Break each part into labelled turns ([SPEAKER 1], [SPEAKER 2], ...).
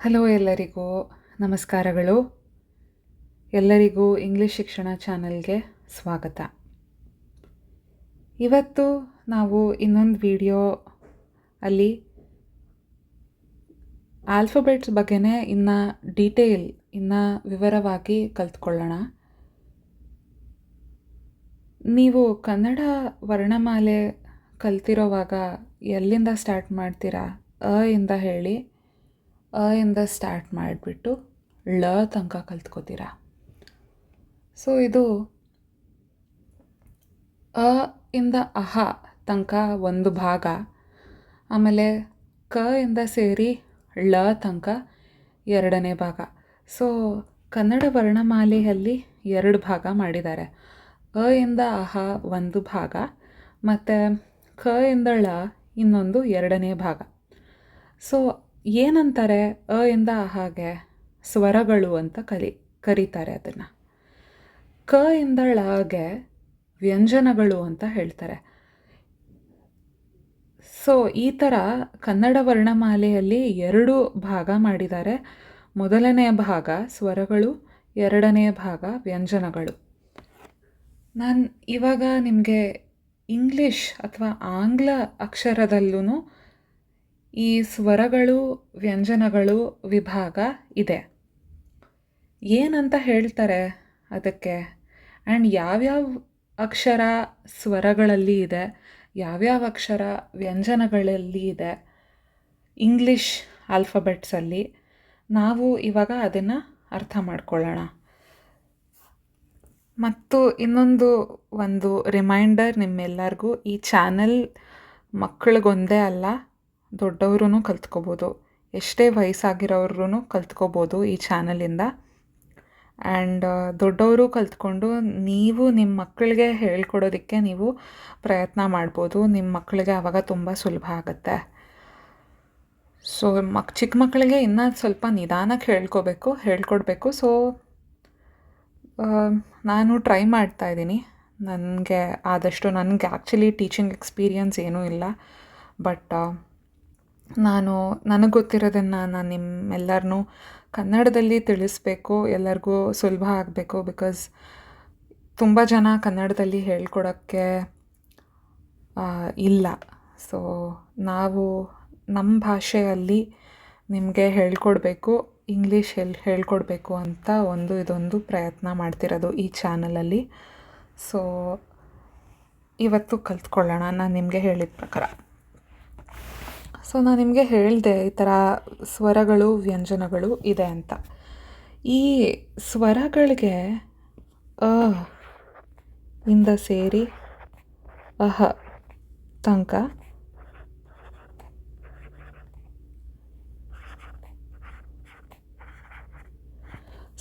[SPEAKER 1] Hello ಎಲ್ಲರಿಗೂ ನಮಸ್ಕಾರಗಳು. ಎಲ್ಲರಿಗೂ ಇಂಗ್ಲೀಷ್ ಶಿಕ್ಷಣ ಚಾನಲ್ಗೆ ಸ್ವಾಗತ. ಇವತ್ತು ನಾವು ಇನ್ನೊಂದು ವಿಡಿಯೋ ಅಲ್ಲಿ ಆಲ್ಫಾಬೆಟ್ಸ್ ಬಗ್ಗೆನೇ ಇನ್ನು ವಿವರವಾಗಿ ಕಲ್ತ್ಕೊಳ್ಳೋಣ. ನೀವು ಕನ್ನಡ ವರ್ಣಮಾಲೆ ಕಲ್ತಿರೋವಾಗ ಎಲ್ಲಿಂದ ಸ್ಟಾರ್ಟ್ ಮಾಡ್ತೀರಾ? ಇಂದ ಹೇಳಿ, ಇಂದ ಸ್ಟಾರ್ಟ್ ಮಾಡಿಬಿಟ್ಟು ಳ ತನಕ ಕಲ್ತ್ಕೋತೀರಾ. ಸೊ ಇದು ಇಂದ ಅಹ ತನಕ ಒಂದು ಭಾಗ, ಆಮೇಲೆ ಇಂದ ಸೇರಿ ಳ ತನಕ ಎರಡನೇ ಭಾಗ. ಸೊ ಕನ್ನಡ ವರ್ಣಮಾಲೆಯಲ್ಲಿ ಎರಡು ಭಾಗ ಮಾಡಿದ್ದಾರೆ. ಇಂದ ಅಹ ಒಂದು ಭಾಗ ಮತ್ತು ಇಂದ ಳ ಇನ್ನೊಂದು ಎರಡನೇ ಭಾಗ. ಸೊ ಏನಂತಾರೆ ಇಂದ ಅಹಗೆ? ಸ್ವರಗಳು ಅಂತ ಕರೀತಾರೆ ಅದನ್ನು. ಇಂದ ಳಗೆ ವ್ಯಂಜನಗಳು ಅಂತ ಹೇಳ್ತಾರೆ. ಸೊ ಈ ಥರ ಕನ್ನಡ ವರ್ಣಮಾಲೆಯಲ್ಲಿ ಎರಡು ಭಾಗ ಮಾಡಿದ್ದಾರೆ. ಮೊದಲನೇ ಭಾಗ ಸ್ವರಗಳು, ಎರಡನೇ ಭಾಗ ವ್ಯಂಜನಗಳು. ನಾನು ಇವಾಗ ನಿಮಗೆ ಇಂಗ್ಲೀಷ್ ಅಥವಾ ಆಂಗ್ಲ ಅಕ್ಷರದಲ್ಲೂ ಈ ಸ್ವರಗಳು ವ್ಯಂಜನಗಳು ವಿಭಾಗ ಇದೆ. ಏನಂತ ಹೇಳ್ತಾರೆ ಅದಕ್ಕೆ, ಆ್ಯಂಡ್ ಯಾವ್ಯಾವ ಅಕ್ಷರ ಸ್ವರಗಳಲ್ಲಿ ಇದೆ, ಯಾವ್ಯಾವ ಅಕ್ಷರ ವ್ಯಂಜನಗಳಲ್ಲಿ ಇದೆ ಇಂಗ್ಲೀಷ್ ಆಲ್ಫಾಬೆಟ್ಸಲ್ಲಿ, ನಾವು ಇವಾಗ ಅದನ್ನು ಅರ್ಥ ಮಾಡ್ಕೊಳ್ಳೋಣ. ಮತ್ತು ಒಂದು ರಿಮೈಂಡರ್ ನಿಮ್ಮೆಲ್ಲರಿಗೂ, ಈ ಚಾನಲ್ ಮಕ್ಕಳಿಗೊಂದೇ ಅಲ್ಲ, ದೊಡ್ಡವ್ರೂ ಕಲ್ತ್ಕೋಬೋದು. ಎಷ್ಟೇ ವಯಸ್ಸಾಗಿರೋರು ಕಲ್ತ್ಕೋಬೋದು ಈ ಚಾನಲಿಂದ. ಆ್ಯಂಡ್ ದೊಡ್ಡವರು ಕಲ್ತ್ಕೊಂಡು ನೀವು ನಿಮ್ಮ ಮಕ್ಕಳಿಗೆ ಹೇಳ್ಕೊಡೋದಕ್ಕೆ ನೀವು ಪ್ರಯತ್ನ ಮಾಡ್ಬೋದು. ನಿಮ್ಮ ಮಕ್ಕಳಿಗೆ ಆವಾಗ ತುಂಬ ಸುಲಭ ಆಗುತ್ತೆ. ಸೊ ಚಿಕ್ಕ ಮಕ್ಕಳಿಗೆ ಇನ್ನೂ ಸ್ವಲ್ಪ ನಿಧಾನಕ್ಕೆ ಹೇಳ್ಕೊಡ್ಬೇಕು. ಸೊ ನಾನು ಟ್ರೈ ಮಾಡ್ತಾಯಿದ್ದೀನಿ. ನನಗೆ ಆದಷ್ಟು, ನನಗೆ ಆ್ಯಕ್ಚುಲಿ ಟೀಚಿಂಗ್ ಎಕ್ಸ್ಪೀರಿಯನ್ಸ್ ಏನೂ ಇಲ್ಲ, ಬಟ್ ನನಗೆ ಗೊತ್ತಿರೋದನ್ನು ನಾನು ನಿಮ್ಮೆಲ್ಲರನ್ನೂ ಕನ್ನಡದಲ್ಲಿ ತಿಳಿಸ್ಬೇಕು, ಎಲ್ಲರಿಗೂ ಸುಲಭ ಆಗಬೇಕು. ಬಿಕಾಸ್ ತುಂಬ ಜನ ಕನ್ನಡದಲ್ಲಿ ಹೇಳ್ಕೊಡೋಕ್ಕೆ ಇಲ್ಲ. ಸೊ ನಾವು ನಮ್ಮ ಭಾಷೆಯಲ್ಲಿ ನಿಮಗೆ ಹೇಳ್ಕೊಡ್ಬೇಕು, ಇಂಗ್ಲೀಷ್ ಹೇಳ್ಕೊಡ್ಬೇಕು ಅಂತ ಇದೊಂದು ಪ್ರಯತ್ನ ಮಾಡ್ತಿರೋದು ಈ ಚಾನಲಲ್ಲಿ. ಸೊ ಇವತ್ತು ಕಲ್ತ್ಕೊಳ್ಳೋಣ ನಾನು ನಿಮಗೆ ಹೇಳಿದ ಪ್ರಕಾರ. ಸೊ ನಾನು ನಿಮಗೆ ಹೇಳಿದೆ ಈ ಥರ ಸ್ವರಗಳು ವ್ಯಂಜನಗಳು ಇದೆ ಅಂತ. ಈ ಸ್ವರಗಳಿಗೆ ಇಂದ ಸೇರಿ ಅಹ ತನಕ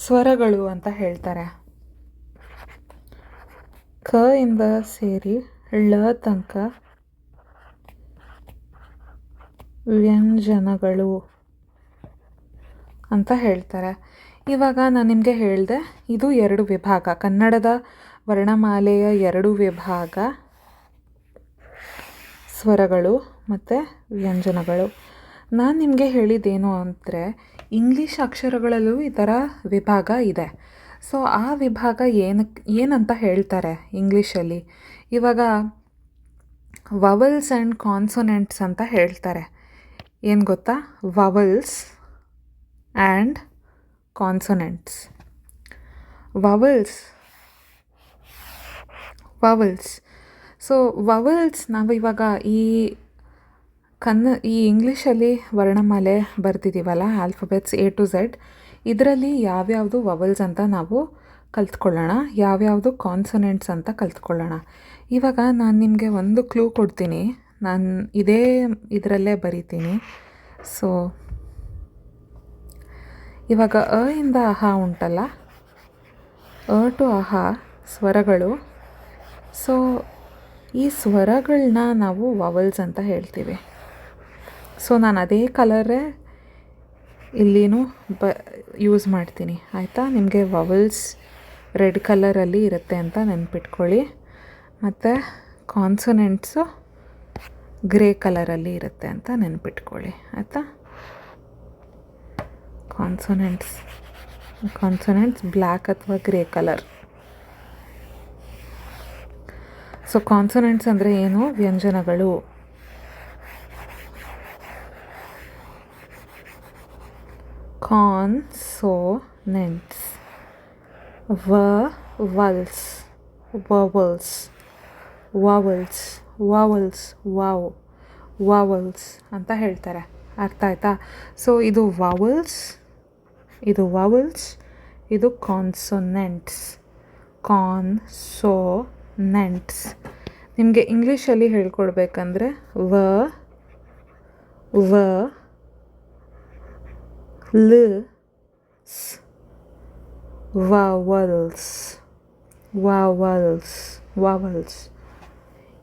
[SPEAKER 1] ಸ್ವರಗಳು ಅಂತ ಹೇಳ್ತಾರೆ. ಇಂದ ಸೇರಿ ಳ ತನಕ ವ್ಯಂಜನಗಳು ಅಂತ ಹೇಳ್ತಾರೆ. ಇವಾಗ ನಾನು ನಿಮಗೆ ಹೇಳಿದೆ, ಇದು ಎರಡು ವಿಭಾಗ, ಕನ್ನಡದ ವರ್ಣಮಾಲೆಯ ಎರಡು ವಿಭಾಗ, ಸ್ವರಗಳು ಮತ್ತು ವ್ಯಂಜನಗಳು. ನಾನು ನಿಮಗೆ ಹೇಳಿದ್ದೇನು ಅಂದರೆ, ಇಂಗ್ಲೀಷ್ ಅಕ್ಷರಗಳಲ್ಲೂ ಈ ಥರ ವಿಭಾಗ ಇದೆ. ಸೊ ಆ ವಿಭಾಗ ಏನಂತ ಹೇಳ್ತಾರೆ ಇಂಗ್ಲೀಷಲ್ಲಿ? ಇವಾಗ ವವಲ್ಸ್ ಆ್ಯಂಡ್ ಕಾನ್ಸೊನೆಂಟ್ಸ್ ಅಂತ ಹೇಳ್ತಾರೆ. ಏನು ಗೊತ್ತಾ? Vowels and consonants. Vowels. So vowels ನಾವು ಇವಾಗ ಈ ಇಂಗ್ಲೀಷಲ್ಲಿ ವರ್ಣಮಾಲೆ ಬರ್ತಿದ್ದೀವಲ್ಲ, ಆಲ್ಫಾಬೆಟ್ಸ್ A to Z, ಇದರಲ್ಲಿ ಯಾವ್ಯಾವುದು ವವಲ್ಸ್ ಅಂತ ನಾವು ಕಲ್ತ್ಕೊಳ್ಳೋಣ, ಯಾವ್ಯಾವುದು ಕಾನ್ಸೊನೆಂಟ್ಸ್ ಅಂತ ಕಲ್ತ್ಕೊಳ್ಳೋಣ. ಇವಾಗ ನಾನು ನಿಮಗೆ ಒಂದು ಕ್ಲೂ ಕೊಡ್ತೀನಿ, ನಾನು ಇದರಲ್ಲೇ ಬರಿತೀನಿ. ಸೊ ಇವಾಗ ಇಂದ ಅಹ ಉಂಟಲ್ಲ, ಟು ಅಹ ಸ್ವರಗಳು. ಸೊ ಈ ಸ್ವರಗಳನ್ನ ನಾವು ವವಲ್ಸ್ ಅಂತ ಹೇಳ್ತೀವಿ. ಸೊ ನಾನು ಅದೇ ಕಲರೇ ಇಲ್ಲಿನೂ ಯೂಸ್ ಮಾಡ್ತೀನಿ, ಆಯಿತಾ? ನಿಮಗೆ ವವಲ್ಸ್ ರೆಡ್ ಕಲರಲ್ಲಿ ಇರುತ್ತೆ ಅಂತ ನೆನ್ಪಿಟ್ಕೊಳ್ಳಿ, ಮತ್ತು ಕಾನ್ಸೊನೆಂಟ್ಸು ಗ್ರೇ ಕಲರಲ್ಲಿ ಇರುತ್ತೆ ಅಂತ ನೆನ್ಪಿಟ್ಕೊಳ್ಳಿ, ಆಯಿತಾ? ಕಾನ್ಸೊನೆಂಟ್ಸ್ ಬ್ಲ್ಯಾಕ್ ಅಥವಾ ಗ್ರೇ ಕಲರ್. ಸೊ ಕಾನ್ಸೊನೆಂಟ್ಸ್ ಅಂದರೆ ಏನು? ವ್ಯಂಜನಗಳು. ಕಾನ್ಸೊನೆಂಟ್ಸ್. ವವಲ್ಸ್, ವಾವಲ್ಸ್ ಅಂತ ಹೇಳ್ತಾರೆ. ಅರ್ಥ ಆಯ್ತಾ? ಸೊ ಇದು ವಾವಲ್ಸ್, ಇದು ಕಾನ್ಸೊನೆಂಟ್ಸ್. ನಿಮಗೆ ಇಂಗ್ಲೀಷಲ್ಲಿ ಹೇಳ್ಕೊಡ್ಬೇಕಂದ್ರೆ ವಾವಲ್ಸ್.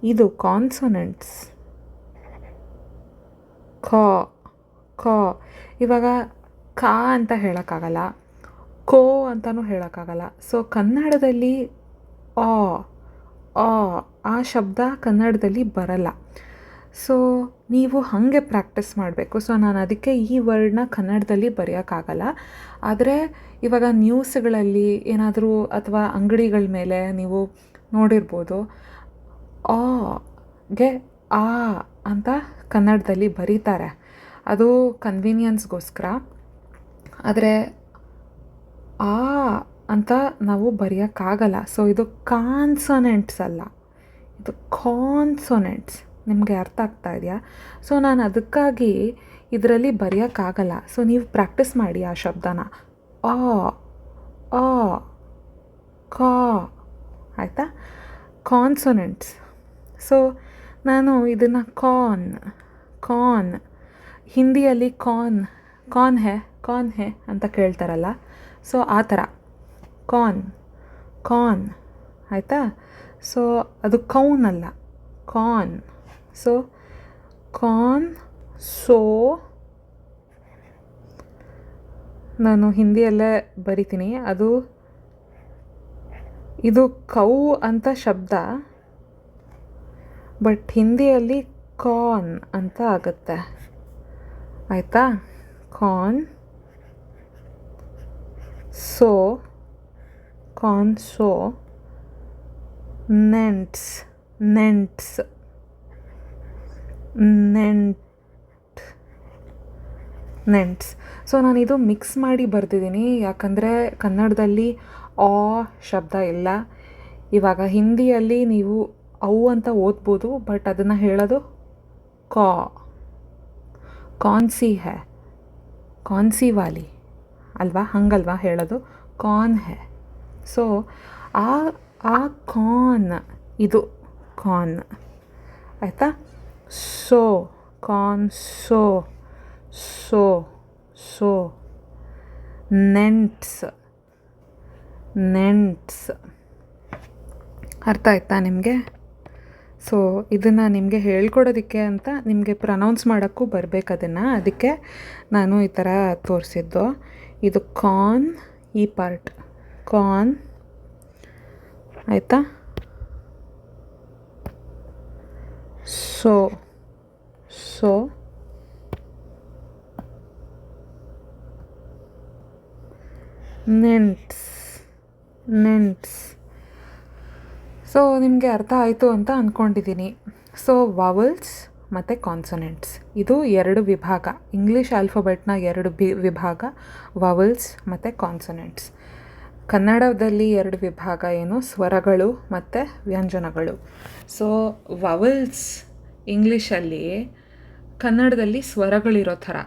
[SPEAKER 1] ಇದು ಕಾನ್ಸೊನೆಂಟ್ಸ್. ಕ ಇವಾಗ ಕಾ ಅಂತ ಹೇಳೋಕ್ಕಾಗಲ್ಲ, ಕೋ ಅಂತಲೂ ಹೇಳೋಕ್ಕಾಗಲ್ಲ. ಸೊ ಕನ್ನಡದಲ್ಲಿ ಆ ಶಬ್ದ ಕನ್ನಡದಲ್ಲಿ ಬರಲ್ಲ. ಸೊ ನೀವು ಹಾಗೆ ಪ್ರಾಕ್ಟೀಸ್ ಮಾಡಬೇಕು. ಸೊ ನಾನು ಅದಕ್ಕೆ ಈ ವರ್ಡ್ನ ಕನ್ನಡದಲ್ಲಿ ಬರೆಯೋಕ್ಕಾಗಲ್ಲ. ಆದರೆ ಇವಾಗ ನ್ಯೂಸ್ಗಳಲ್ಲಿ ಏನಾದರೂ ಅಥವಾ ಅಂಗಡಿಗಳ ಮೇಲೆ ನೀವು ನೋಡಿರ್ಬೋದು, ಗೆ ಆ ಅಂತ ಕನ್ನಡದಲ್ಲಿ ಬರೀತಾರೆ. ಅದು ಕನ್ವೀನಿಯನ್ಸ್ಗೋಸ್ಕರ. ಆದರೆ ಆ ಅಂತ ನಾವು ಬರೆಯೋಕ್ಕಾಗಲ್ಲ. ಸೊ ಇದು ಕಾನ್ಸೊನೆಂಟ್ಸ್ ಅಲ್ಲ, ಇದು ಕಾನ್ಸೊನೆಂಟ್ಸ್. ನಿಮಗೆ ಅರ್ಥ ಆಗ್ತಾ ಇದೆಯಾ? ಸೊ ನಾನು ಅದಕ್ಕಾಗಿ ಇದರಲ್ಲಿ ಬರೆಯೋಕ್ಕಾಗಲ್ಲ. ಸೊ ನೀವು ಪ್ರಾಕ್ಟೀಸ್ ಮಾಡಿ ಆ ಶಬ್ದನ. ಕಾ ಆಯಿತಾ? ಕಾನ್ಸೊನೆಂಟ್ಸ್. ಸೊ ನಾನು ಇದನ್ನು ಕಾರ್ನ್ ಹಿಂದಿಯಲ್ಲಿ ಕಾರ್ನ್ ಹೇ ಅಂತ ಕೇಳ್ತಾರಲ್ಲ, ಸೊ ಆ ಥರ ಕಾರ್ನ್ ಆಯಿತಾ? ಸೊ ಅದು ಕೌನ್ ಅಲ್ಲ, ಕಾರ್ನ್. ಸೊ ನಾನು ಹಿಂದಿಯಲ್ಲೇ ಬರಿತೀನಿ. ಇದು ಕೌ ಅಂತ ಶಬ್ದ, ಬಟ್ ಹಿಂದಿಯಲ್ಲಿ ಕಾರ್ನ್ ಅಂತ ಆಗುತ್ತೆ. ಆಯಿತಾ? ಕಾರ್ನ್. ನೆಂಟ್ಸ್. ಸೊ ನಾನಿದು ಮಿಕ್ಸ್ ಮಾಡಿ ಬರ್ತಿದ್ದೀನಿ, ಯಾಕಂದರೆ ಕನ್ನಡದಲ್ಲಿ ಆ ಶಬ್ದ ಇಲ್ಲ. ಇವಾಗ ಹಿಂದಿಯಲ್ಲಿ ನೀವು ಅವು ಅಂತ ಓದ್ಬೋದು, ಬಟ್ ಅದನ್ನು ಹೇಳೋದು ಕೌನ್ಸಿ ವಾಲಿ ಅಲ್ವಾ? ಹಂಗಲ್ವಾ ಹೇಳೋದು? ಕಾರ್ನ್ ಹೇ. ಸೊ ಆ ಕಾರ್ನ್, ಇದು ಕಾರ್ನ್ ಆಯಿತಾ? ಸೊ ನೆಂಟ್ಸ್. ಅರ್ಥ ಆಯ್ತಾ ನಿಮಗೆ? ಸೊ ಇದನ್ನು ನಿಮಗೆ ಹೇಳ್ಕೊಡೋದಕ್ಕೆ ಅಂತ, ನಿಮಗೆ ಪ್ರನೌನ್ಸ್ ಮಾಡೋಕ್ಕೂ ಬರಬೇಕು ಅದನ್ನು, ಅದಕ್ಕೆ ನಾನು ಈ ಥರ ತೋರಿಸಿದ್ದು. ಇದು ಕಾರ್ನ್, ಈ ಪಾರ್ಟ್ ಕಾರ್ನ್ ಆಯಿತಾ? ಸೊ ನೆಂಟ್ಸ್. ಸೊ ನಿಮಗೆ ಅರ್ಥ ಆಯಿತು ಅಂತ ಅಂದ್ಕೊಂಡಿದ್ದೀನಿ. ಸೊ ವಾವಲ್ಸ್ ಮತ್ತು ಕಾನ್ಸೊನೆಂಟ್ಸ್, ಇದು 2 ವಿಭಾಗ. ಇಂಗ್ಲೀಷ್ ಆಲ್ಫಾಬೆಟ್ನ 2 ವಿಭಾಗ, ವಾವಲ್ಸ್ ಮತ್ತು ಕಾನ್ಸೊನೆಂಟ್ಸ್. ಕನ್ನಡದಲ್ಲಿ 2 ವಿಭಾಗ ಏನು? ಸ್ವರಗಳು ಮತ್ತು ವ್ಯಂಜನಗಳು. ಸೊ ವಾವಲ್ಸ್ ಇಂಗ್ಲೀಷಲ್ಲಿ ಕನ್ನಡದಲ್ಲಿ ಸ್ವರಗಳಿರೋ ಥರ,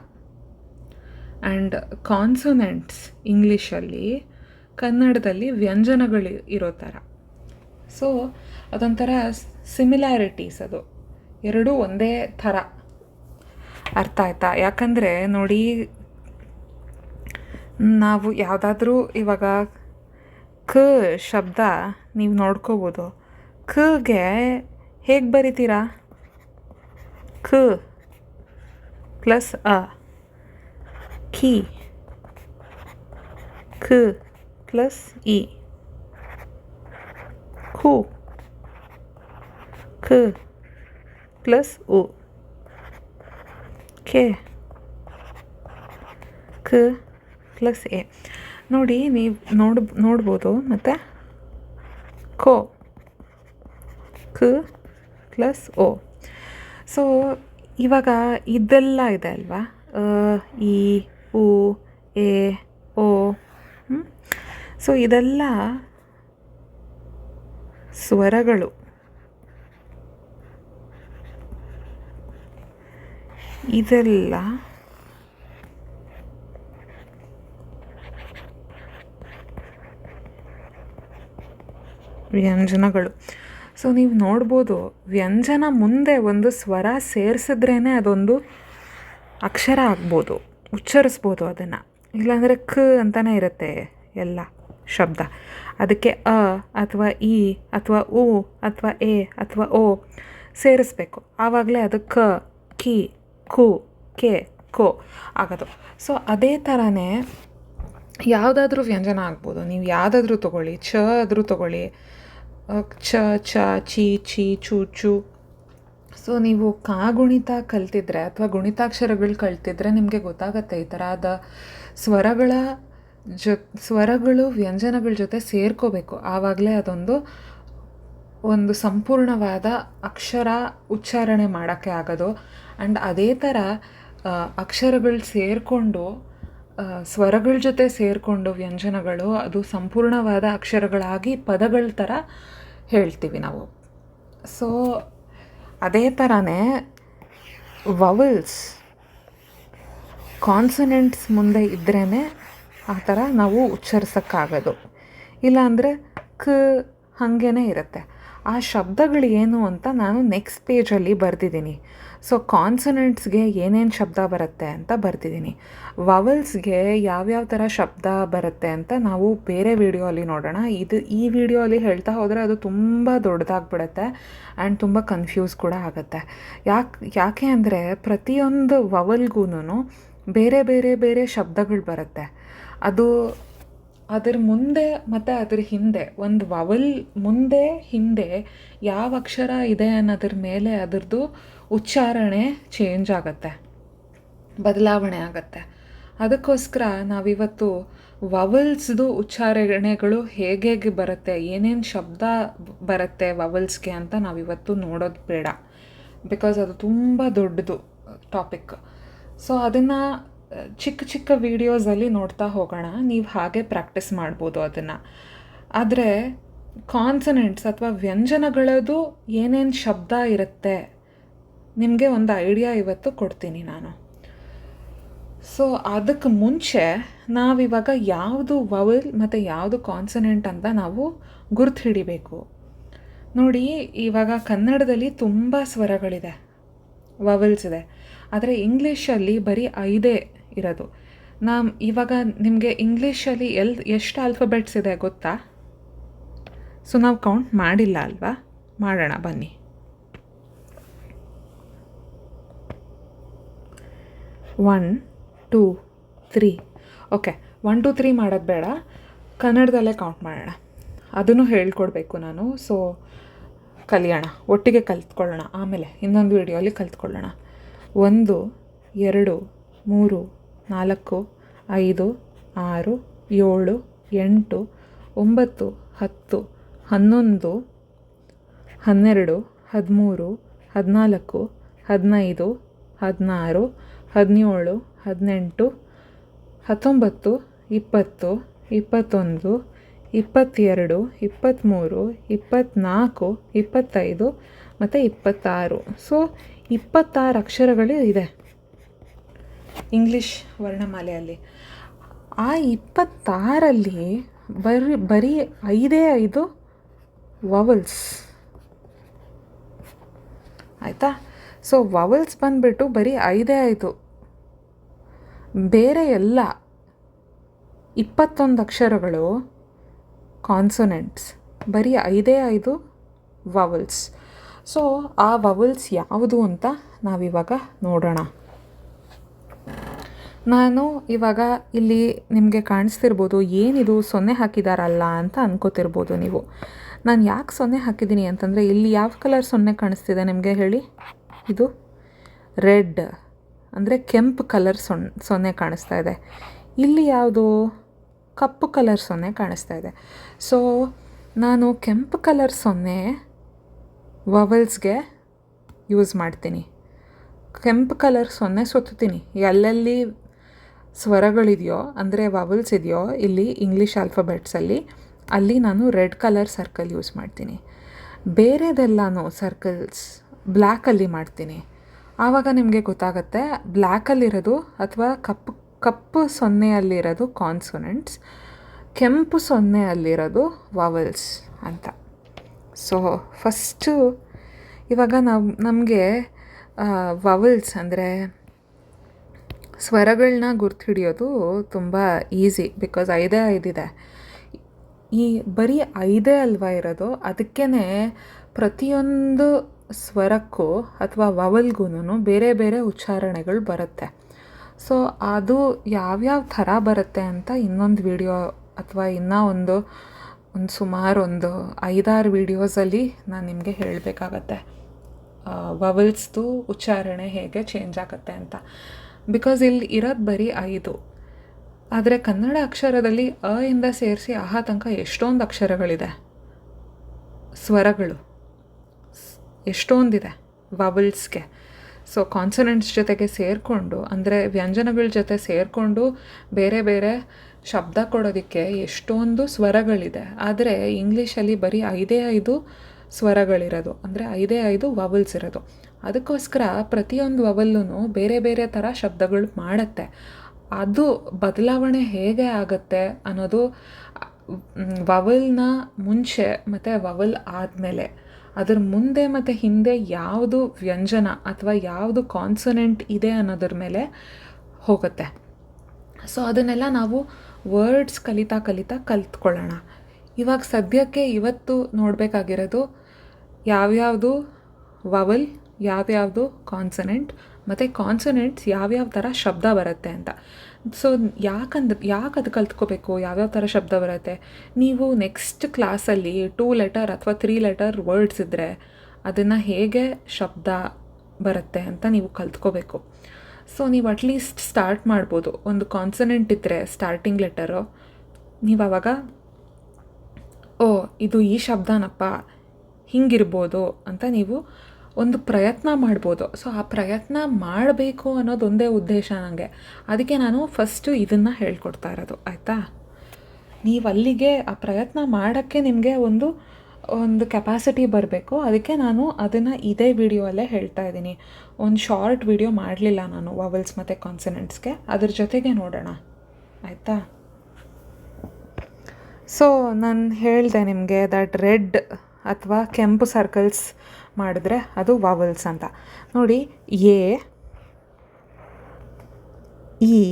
[SPEAKER 1] ಆ್ಯಂಡ್ ಕಾನ್ಸೊನೆಂಟ್ಸ್ ಇಂಗ್ಲೀಷಲ್ಲಿ ಕನ್ನಡದಲ್ಲಿ ವ್ಯಂಜನಗಳು ಇರೋ ಥರ. ಸೊ ಅದೊಂಥರ ಸಿಮಿಲ್ಯಾರಿಟೀಸ್, ಅದು 2 ಒಂದೇ ಥರ. ಅರ್ಥ ಆಯ್ತಾ? ಯಾಕಂದರೆ ನೋಡಿ, ನಾವು ಯಾವುದಾದ್ರೂ ಇವಾಗ ಕ ಶಬ್ದ ನೀವು ನೋಡ್ಕೋಬೋದು. ಗೆ ಹೇಗೆ ಬರಿತೀರಾ? ಕ ಪ್ಲಸ್ ಅ. ಕಿ, ಕ ಪ್ಲಸ್ ಇ. ಖು, ಕ ಪ್ಲಸ್ ಉ. ಕೆ, ಕ ಪ್ಲಸ್ ಎ. ನೋಡಿ ನೀವು ನೋಡ್ಬೋದು. ಮತ್ತು ಕೋ, ಕ ಪ್ಲಸ್ ಓ. ಸೊ ಇವಾಗ ಇದೆಲ್ಲ ಇದೆ ಅಲ್ವಾ, ಇ, ಉ, ಎ, ಓ. ಸೊ ಇದೆಲ್ಲ ಸ್ವರಗಳು. ಇದೆಲ್ಲ ವ್ಯಂಜನಗಳು. ಸೊ ನೀವು ನೋಡ್ಬೋದು, ವ್ಯಂಜನ ಮುಂದೆ ಒಂದು ಸ್ವರ ಸೇರಿಸಿದ್ರೇ ಅದೊಂದು ಅಕ್ಷರ ಆಗ್ಬೋದು, ಉಚ್ಚರಿಸ್ಬೋದು ಅದನ್ನು. ಇಲ್ಲಾಂದರೆ ಕ ಅಂತಲೇ ಇರುತ್ತೆ ಎಲ್ಲ ಶಬ್ದ. ಅದಕ್ಕೆ ಅ ಅಥವಾ ಇ ಅಥವಾ ಉ ಅಥವಾ ಎ ಅಥವಾ ಓ ಸೇರಿಸ್ಬೇಕು. ಆವಾಗಲೇ ಅದು ಕ, ಕಿ, ಕು, ಕೆ, ಕೋ ಆಗೋದು. ಸೊ ಅದೇ ಥರನೇ ಯಾವುದಾದ್ರೂ ವ್ಯಂಜನ ಆಗ್ಬೋದು. ನೀವು ಯಾವುದಾದ್ರೂ ತೊಗೊಳ್ಳಿ, ಚ ಆದರೂ ತೊಗೊಳ್ಳಿ, ಚ, ಚ, ಚಿ, ಚಿ, ಚು, ಚು. ಸೊ ನೀವು ಕಾಗುಣಿತ ಕಲ್ತಿದ್ರೆ ಅಥವಾ ಗುಣಿತಾಕ್ಷರಗಳು ಕಲ್ತಿದ್ರೆ ನಿಮಗೆ ಗೊತ್ತಾಗತ್ತೆ ಈ ಥರದ ಸ್ವರಗಳು ವ್ಯಂಜನಗಳ ಜೊತೆ ಸೇರ್ಕೋಬೇಕು. ಆವಾಗಲೇ ಒಂದು ಸಂಪೂರ್ಣವಾದ ಅಕ್ಷರ ಉಚ್ಚಾರಣೆ ಮಾಡೋಕ್ಕೆ ಆಗೋದು. ಆ್ಯಂಡ್ ಅದೇ ಥರ ಅಕ್ಷರಗಳು ಸೇರಿಕೊಂಡು ಸ್ವರಗಳ ಜೊತೆ ಸೇರಿಕೊಂಡು ವ್ಯಂಜನಗಳು ಅದು ಸಂಪೂರ್ಣವಾದ ಅಕ್ಷರಗಳಾಗಿ ಪದಗಳ ಥರ ಹೇಳ್ತೀವಿ ನಾವು. ಸೊ ಅದೇ ಥರನೇ ವವಲ್ಸ್ ಕಾನ್ಸನೆಂಟ್ಸ್ ಮುಂದೆ ಇದ್ರೇ ಆ ಥರ ನಾವು ಉಚ್ಚರಿಸೋಕ್ಕಾಗೋದು. ಇಲ್ಲಾಂದರೆ ಕ ಹಾಗೇ ಇರುತ್ತೆ. ಆ ಶಬ್ದಗಳು ಏನು ಅಂತ ನಾನು ನೆಕ್ಸ್ಟ್ ಪೇಜಲ್ಲಿ ಬರೆದಿದ್ದೀನಿ. ಸೊ ಕಾನ್ಸನೆಂಟ್ಸ್ಗೆ ಏನೇನು ಶಬ್ದ ಬರುತ್ತೆ ಅಂತ ಬರೆದಿದ್ದೀನಿ. ವವಲ್ಸ್ಗೆ ಯಾವ್ಯಾವ ಥರ ಶಬ್ದ ಬರುತ್ತೆ ಅಂತ ನಾವು ಬೇರೆ ವಿಡಿಯೋ ನೋಡೋಣ. ಈ ವಿಡಿಯೋಲಿ ಹೇಳ್ತಾ ಹೋದರೆ ಅದು ತುಂಬ ದೊಡ್ಡದಾಗ್ಬಿಡುತ್ತೆ ಆ್ಯಂಡ್ ತುಂಬ ಕನ್ಫ್ಯೂಸ್ ಕೂಡ ಆಗುತ್ತೆ. ಯಾಕೆ ಅಂದರೆ ಪ್ರತಿಯೊಂದು ವವಲ್ಗೂ ಬೇರೆ ಬೇರೆ ಬೇರೆ ಶಬ್ದಗಳು ಬರುತ್ತೆ. ಅದು ಅದರ ಮುಂದೆ ಮತ್ತು ಅದ್ರ ಹಿಂದೆ, ಒಂದು ವವಲ್ ಮುಂದೆ ಹಿಂದೆ ಯಾವ ಅಕ್ಷರ ಇದೆ ಅನ್ನೋದ್ರ ಮೇಲೆ ಅದರದ್ದು ಉಚ್ಚಾರಣೆ ಚೇಂಜ್ ಆಗುತ್ತೆ, ಬದಲಾವಣೆ ಆಗುತ್ತೆ. ಅದಕ್ಕೋಸ್ಕರ ನಾವಿವತ್ತು ವವಲ್ಸ್ದು ಉಚ್ಚಾರಣೆಗಳು ಹೇಗೆ ಬರುತ್ತೆ, ಏನೇನು ಶಬ್ದ ಬರುತ್ತೆ ವವಲ್ಸ್ಗೆ ಅಂತ ನಾವಿವತ್ತು ನೋಡೋದು ಬೇಡ. ಬಿಕಾಸ್ ಅದು ತುಂಬ ದೊಡ್ಡದು ಟಾಪಿಕ್. ಸೊ ಅದನ್ನು ಚಿಕ್ಕ ಚಿಕ್ಕ ವೀಡಿಯೋಸಲ್ಲಿ ನೋಡ್ತಾ ಹೋಗೋಣ. ನೀವು ಹಾಗೆ ಪ್ರಾಕ್ಟೀಸ್ ಮಾಡ್ಬೋದು ಅದನ್ನು. ಆದರೆ ಕಾನ್ಸನೆಂಟ್ಸ್ ಅಥವಾ ವ್ಯಂಜನಗಳದು ಏನೇನು ಶಬ್ದ ಇರುತ್ತೆ ನಿಮಗೆ ಒಂದು ಐಡಿಯಾ ಇವತ್ತು ಕೊಡ್ತೀನಿ ನಾನು. ಸೊ ಅದಕ್ಕೆ ಮುಂಚೆ ನಾವಿವಾಗ ಯಾವುದು ವವಲ್ ಮತ್ತು ಯಾವುದು ಕಾನ್ಸನೆಂಟ್ ಅಂತ ನಾವು ಗುರ್ತು ಹಿಡಿಬೇಕು. ನೋಡಿ, ಇವಾಗ ಕನ್ನಡದಲ್ಲಿ ತುಂಬ ಸ್ವರಗಳಿದೆ, ವವಲ್ಸ್ ಇದೆ. ಆದರೆ ಇಂಗ್ಲೀಷಲ್ಲಿ ಬರೀ 5 ಇರೋದು. ಇವಾಗ ನಿಮಗೆ ಇಂಗ್ಲೀಷಲ್ಲಿ ಎಷ್ಟು ಆಲ್ಫಬೆಟ್ಸ್ ಇದೆ ಗೊತ್ತಾ? ಸೊ ನಾವು ಕೌಂಟ್ ಮಾಡಿಲ್ಲ ಅಲ್ವಾ? ಮಾಡೋಣ ಬನ್ನಿ. 1 2 3. ಓಕೆ, 1 2 3 ಮಾಡೋದು ಬೇಡ, ಕನ್ನಡದಲ್ಲೇ ಕೌಂಟ್ ಮಾಡೋಣ. ಅದನ್ನು ಹೇಳ್ಕೊಡ್ಬೇಕು ನಾನು. ಸೊ ಕಲಿಯೋಣ, ಒಟ್ಟಿಗೆ ಕಲ್ತ್ಕೊಳ್ಳೋಣ. ಆಮೇಲೆ ಇನ್ನೊಂದು ವಿಡಿಯೋಲಿ ಕಲ್ತ್ಕೊಳ್ಳೋಣ. 1 2 3 4 5 6 7 8 9 10 11 12 13 14 15 16 17 18 19 20 21 22 23 24 25 ಮತ್ತು 26. ಸೊ 26 ಅಕ್ಷರಗಳು ಇದೆ ಇಂಗ್ಲೀಷ್ ವರ್ಣಮಾಲೆಯಲ್ಲಿ. ಆ 26ರಲ್ಲಿ ಬರೀ 5 ವವಲ್ಸ್ ಆಯಿತಾ? ಸೊ ವವಲ್ಸ್ ಬಂದುಬಿಟ್ಟು ಬರೀ 5. ಬೇರೆ ಎಲ್ಲ 21 ಅಕ್ಷರಗಳು ಕಾನ್ಸೊನೆಂಟ್ಸ್, ಬರೀ 5 ವವಲ್ಸ್. ಸೊ ಆ ವವಲ್ಸ್ ಯಾವುದು ಅಂತ ನಾವಿವಾಗ ನೋಡೋಣ. ನಾನು ಇವಾಗ ಇಲ್ಲಿ ನಿಮಗೆ ಕಾಣಿಸ್ತಿರ್ಬೋದು, ಏನಿದು 0 ಹಾಕಿದಾರಲ್ಲ ಅಂತ ಅನ್ಕೋತಿರ್ಬೋದು ನೀವು. ನಾನು ಯಾಕೆ 0 ಹಾಕಿದ್ದೀನಿ ಅಂತಂದರೆ, ಇಲ್ಲಿ ಯಾವ ಕಲರ್ 0 ಕಾಣಿಸ್ತಿದೆ ನಿಮಗೆ ಹೇಳಿ? ಇದು ರೆಡ್, ಅಂದರೆ ಕೆಂಪು ಕಲರ್ 0 ಕಾಣಿಸ್ತಾ ಇದೆ. ಇಲ್ಲಿ ಯಾವುದು ಕಪ್ಪು ಕಲರ್ ಸೊನ್ನೆ ಕಾಣಿಸ್ತಾ ಇದೆ. ಸೊ ನಾನು ಕೆಂಪು ಕಲರ್ ಸೊನ್ನೆ ವವಲ್ಸ್ಗೆ ಯೂಸ್ ಮಾಡ್ತೀನಿ. ಕೆಂಪು ಕಲರ್ ಸೊನ್ನೆ ಸುತ್ತೀನಿ. ಎಲ್ಲೆಲ್ಲಿ ಸ್ವರಗಳಿದೆಯೋ ಅಂದರೆ ವವಲ್ಸ್ ಇದೆಯೋ ಇಲ್ಲಿ ಇಂಗ್ಲೀಷ್ ಆಲ್ಫಬೆಟ್ಸಲ್ಲಿ, ಅಲ್ಲಿ ನಾನು ರೆಡ್ ಕಲರ್ ಸರ್ಕಲ್ ಯೂಸ್ ಮಾಡ್ತೀನಿ. ಬೇರೆದೆಲ್ಲನೂ ಸರ್ಕಲ್ಸ್ ಬ್ಲ್ಯಾಕಲ್ಲಿ ಮಾಡ್ತೀನಿ. ಆವಾಗ ನಿಮಗೆ ಗೊತ್ತಾಗುತ್ತೆ ಬ್ಲ್ಯಾಕಲ್ಲಿರೋದು ಅಥವಾ ಕಪ್ಪು ಸೊನ್ನೆಯಲ್ಲಿರೋದು ಕಾನ್ಸೊನೆಂಟ್ಸ್, ಕೆಂಪು ಸೊನ್ನೆಯಲ್ಲಿರೋದು ವವಲ್ಸ್ ಅಂತ. ಸೊ ಫಸ್ಟು ಇವಾಗ ನಮಗೆ ವವಲ್ಸ್ ಅಂದರೆ ಸ್ವರಗಳನ್ನ ಗುರ್ತು ಹಿಡಿಯೋದು ತುಂಬ ಈಸಿ, ಬಿಕಾಸ್ 5 ಇದೆ. ಈ ಬರೀ 5 ಅಲ್ವಾ ಇರೋದು, ಅದಕ್ಕೇ ಪ್ರತಿಯೊಂದು ಸ್ವರಕ್ಕೂ ಅಥವಾ ವವಲ್ಗೂ ಬೇರೆ ಬೇರೆ ಉಚ್ಚಾರಣೆಗಳು ಬರುತ್ತೆ. ಸೊ ಅದು ಯಾವ್ಯಾವ ಥರ ಬರುತ್ತೆ ಅಂತ ಇನ್ನೊಂದು ವಿಡಿಯೋ ಅಥವಾ ಇನ್ನೂ ಒಂದು ಸುಮಾರು 5-6 ವೀಡಿಯೋಸಲ್ಲಿ ನಾನು ನಿಮಗೆ ಹೇಳಬೇಕಾಗತ್ತೆ ವವಲ್ಸ್ದು ಉಚ್ಚಾರಣೆ ಹೇಗೆ ಚೇಂಜ್ ಆಗುತ್ತೆ ಅಂತ. ಬಿಕಾಸ್ ಇಲ್ಲಿ ಇರೋದು ಬರೀ 5, ಆದರೆ ಕನ್ನಡ ಅಕ್ಷರದಲ್ಲಿ ಅ ಇಂದ ಸೇರಿಸಿ ಆಹಾ ತನಕ ಎಷ್ಟೊಂದು ಅಕ್ಷರಗಳಿದೆ, ಸ್ವರಗಳು ಎಷ್ಟೊಂದಿದೆ ವವಲ್ಸ್ಗೆ. ಸೊ ಕಾನ್ಸನೆಂಟ್ಸ್ ಜೊತೆಗೆ ಸೇರಿಕೊಂಡು ಅಂದರೆ ವ್ಯಂಜನಗಳ ಜೊತೆ ಸೇರಿಕೊಂಡು ಬೇರೆ ಬೇರೆ ಶಬ್ದ ಕೊಡೋದಕ್ಕೆ ಎಷ್ಟೊಂದು ಸ್ವರಗಳಿದೆ. ಆದರೆ ಇಂಗ್ಲೀಷಲ್ಲಿ ಬರೀ 5 ಸ್ವರಗಳಿರೋದು, ಅಂದರೆ 5 ವವಲ್ಸ್ ಇರೋದು. ಅದಕ್ಕೋಸ್ಕರ ಪ್ರತಿಯೊಂದು ವವಲ್ಲೂ ಬೇರೆ ಬೇರೆ ಥರ ಶಬ್ದಗಳು ಮಾಡುತ್ತೆ. ಅದು ಬದಲಾವಣೆ ಹೇಗೆ ಆಗುತ್ತೆ ಅನ್ನೋದು ವವಲ್ನ ಮುಂಚೆ ಮತ್ತು ವವಲ್ ಆದಮೇಲೆ, ಅದ್ರ ಮುಂದೆ ಮತ್ತು ಹಿಂದೆ ಯಾವುದು ವ್ಯಂಜನ ಅಥವಾ ಯಾವುದು ಕಾನ್ಸನೆಂಟ್ ಇದೆ ಅನ್ನೋದ್ರ ಮೇಲೆ ಹೋಗುತ್ತೆ. ಸೊ ಅದನ್ನೆಲ್ಲ ನಾವು ವರ್ಡ್ಸ್ ಕಲಿತಾ ಕಲಿತ್ಕೊಳ್ಳೋಣ. ಇವಾಗ ಸದ್ಯಕ್ಕೆ ಇವತ್ತು ನೋಡಬೇಕಾಗಿರೋದು ಯಾವ್ಯಾವುದು ವವಲ್, ಯಾವ್ಯಾವುದು ಕಾನ್ಸನೆಂಟ್, ಮತ್ತು ಕಾನ್ಸನೆಂಟ್ಸ್ ಯಾವ್ಯಾವ ಥರ ಶಬ್ದ ಬರುತ್ತೆ ಅಂತ. ಸೊ ಯಾಕೆ ಅದು ಕಲ್ತ್ಕೋಬೇಕು, ಯಾವ್ಯಾವ ಥರ ಶಬ್ದ ಬರುತ್ತೆ? ನೀವು ನೆಕ್ಸ್ಟ್ ಕ್ಲಾಸಲ್ಲಿ 2 ಲೆಟರ್ ಅಥವಾ 3 ಲೆಟರ್ ವರ್ಡ್ಸ್ ಇದ್ದರೆ ಅದನ್ನು ಹೇಗೆ ಶಬ್ದ ಬರುತ್ತೆ ಅಂತ ನೀವು ಕಲ್ತ್ಕೋಬೇಕು. ಸೊ ನೀವು ಅಟ್ಲೀಸ್ಟ್ ಸ್ಟಾರ್ಟ್ ಮಾಡ್ಬೋದು. ಒಂದು ಕಾನ್ಸನೆಂಟ್ ಇದ್ದರೆ ಸ್ಟಾರ್ಟಿಂಗ್ ಲೆಟರು, ನೀವು ಆವಾಗ ಓ ಇದು ಈ ಶಬ್ದನಪ್ಪ ಹಿಂಗಿರ್ಬೋದು ಅಂತ ನೀವು ಒಂದು ಪ್ರಯತ್ನ ಮಾಡ್ಬೋದು. ಸೊ ಆ ಪ್ರಯತ್ನ ಮಾಡಬೇಕು ಅನ್ನೋದೊಂದೇ ಉದ್ದೇಶ ನನಗೆ. ಅದಕ್ಕೆ ನಾನು ಫಸ್ಟು ಇದನ್ನು ಹೇಳ್ಕೊಡ್ತಾ ಇರೋದು, ಆಯಿತಾ? ನೀವು ಅಲ್ಲಿಗೆ ಆ ಪ್ರಯತ್ನ ಮಾಡೋಕ್ಕೆ ನಿಮಗೆ ಒಂದು ಕೆಪಾಸಿಟಿ ಬರಬೇಕು. ಅದಕ್ಕೆ ನಾನು ಅದನ್ನು ಇದೇ ವಿಡಿಯೋಲ್ಲೇ ಹೇಳ್ತಾ ಇದ್ದೀನಿ. ಒಂದು ಶಾರ್ಟ್ ವಿಡಿಯೋ ಮಾಡಲಿಲ್ಲ ನಾನು ವವಲ್ಸ್ ಮತ್ತು ಕಾನ್ಸನೆಂಟ್ಸ್ಗೆ, ಅದ್ರ ಜೊತೆಗೆ ನೋಡೋಣ, ಆಯಿತಾ? ಸೊ ನಾನು ಹೇಳಿದೆ ನಿಮಗೆ ದಟ್ ರೆಡ್ ಅಥವಾ ಕೆಂಪು ಸರ್ಕಲ್ಸ್ ಮಾಡಿದ್ರೆ ಅದು ವವಲ್ಸ್ ಅಂತ. ನೋಡಿ, A, E,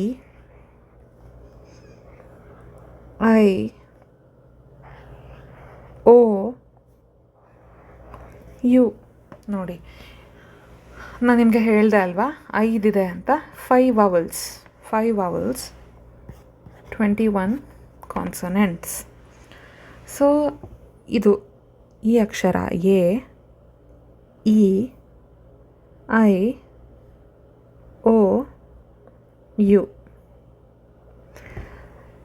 [SPEAKER 1] I, O, U. ನೋಡಿ, ನಾನು ನಿಮಗೆ ಹೇಳಿದೆ ಅಲ್ವಾ 5 ಇದೆ ಅಂತ. 5 ವವಲ್ಸ್, 21 ಕಾನ್ಸನೆಂಟ್ಸ್. ಸೊ ಇದು ಈ ಅಕ್ಷರ A, E, I, O, U,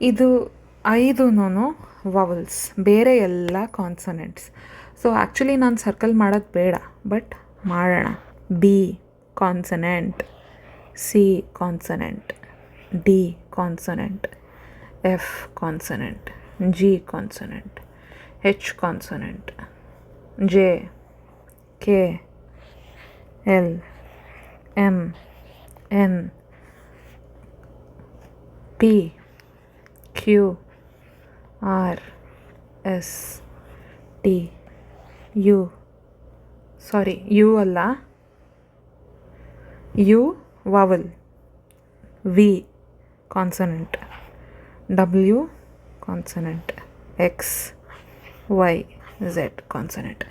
[SPEAKER 1] ಇದು 5 ವವಲ್ಸ್, ಬೇರೆ ಎಲ್ಲ ಕಾನ್ಸನೆಂಟ್ಸ್. ಸೊ ಆ್ಯಕ್ಚುಲಿ ನಾನು ಸರ್ಕಲ್ ಮಾಡೋದು ಬೇಡ, ಬಟ್ ಮಾಡೋಣ. B consonant, C consonant, D consonant, F consonant, G consonant, H consonant, J, K, L, M, N, P, Q, R, S, T, U. Sorry, U ಅಲ್ಲ, U vowel, V consonant, W consonant, X, Y, Z consonant.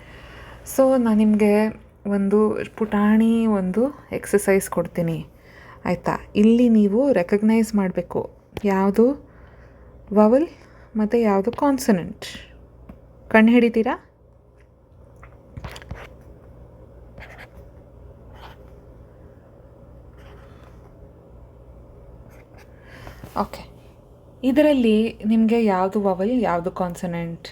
[SPEAKER 1] So ನಾನು ನಿಮಗೆ ಒಂದು ಪುಟಾಣಿ exercise ಕೊಡ್ತೀನಿ, ಆಯಿತಾ? ಇಲ್ಲಿ ನೀವು recognise ಮಾಡಬೇಕು ಯಾವುದು ವವಲ್ ಮತ್ತು ಯಾವುದು ಕಾನ್ಸನೆಂಟ್. ಕಣ್ಣು ಹಿಡಿತೀರಾ? ಓಕೆ, ಇದರಲ್ಲಿ ನಿಮಗೆ ಯಾವುದು ವವಲ್, ಯಾವುದು consonant?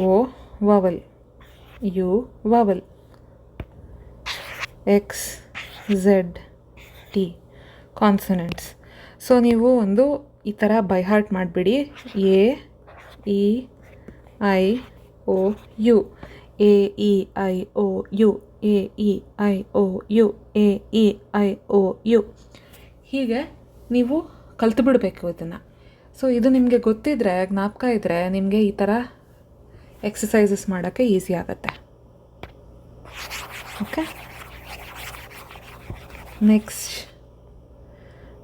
[SPEAKER 1] O vowel, U vowel, X Z T consonants. So ನೀವು ಒಂದು ಈ ಥರ ಬೈ ಹಾರ್ಟ್ ಮಾಡಿಬಿಡಿ. A E I O U, A E I O U, A E I O U, A E I O U. ಹೀಗೆ ನೀವು ಕಲ್ತು ಬಿಡಬೇಕು ಇದನ್ನು. ಸೊ ಇದು ನಿಮಗೆ ಗೊತ್ತಿದ್ದರೆ, ಜ್ಞಾಪಕ ಇದ್ದರೆ, ನಿಮಗೆ ಈ ಥರ ಎಕ್ಸಸೈಸಸ್ ಮಾಡೋಕ್ಕೆ ಈಸಿ ಆಗುತ್ತೆ. ಓಕೆ,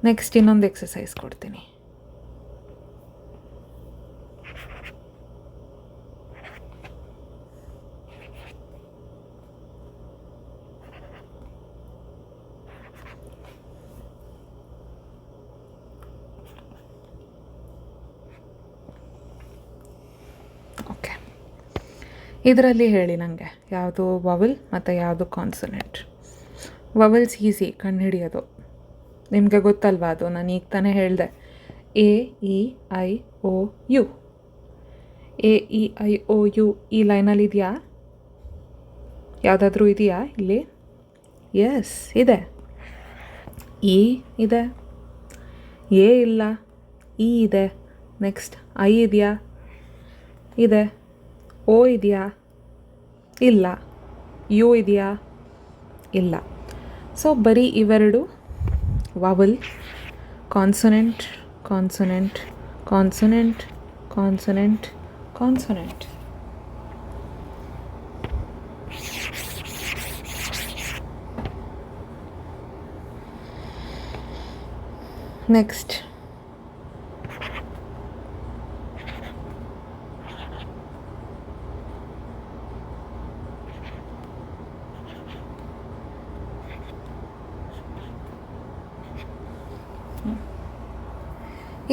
[SPEAKER 1] ನೆಕ್ಸ್ಟ್ ಇನ್ನೊಂದು ಎಕ್ಸಸೈಸ್ ಕೊಡ್ತೀನಿ. ಓಕೆ, ಇದರಲ್ಲಿ ಹೇಳಿ ನನಗೆ ಯಾವುದು ವವಲ್ ಮತ್ತು ಯಾವುದು ಕಾನ್ಸನೆಂಟ್. ವವಲ್ಸ್ ಈಸಿ ಕಂಡುಹಿಡಿಯೋದು, ನಿಮಗೆ ಗೊತ್ತಲ್ವಾ ಅದು, ನಾನು ಈಗ ತಾನೇ ಹೇಳಿದೆ. A E I O U, A E I O U ಈ ಲೈನಲ್ಲಿ ಇದೆಯಾ? ಯಾವುದಾದ್ರೂ ಇದೆಯಾ ಇಲ್ಲಿ? ಎಸ್ ಇದೆ. ಇ ಇದೆ, ಎ ಇಲ್ಲ, ಇ ಇದೆ. ನೆಕ್ಸ್ಟ್ ಐ ಇದೆಯಾ? ಇದೆ. ಓ ಇದೆಯಾ? ಇಲ್ಲ. ಯು ಇದೆಯಾ? ಇಲ್ಲ. ಸೊ ಬರೀ ಇವೆರಡು vowel, consonant, consonant, consonant, consonant, consonant. Next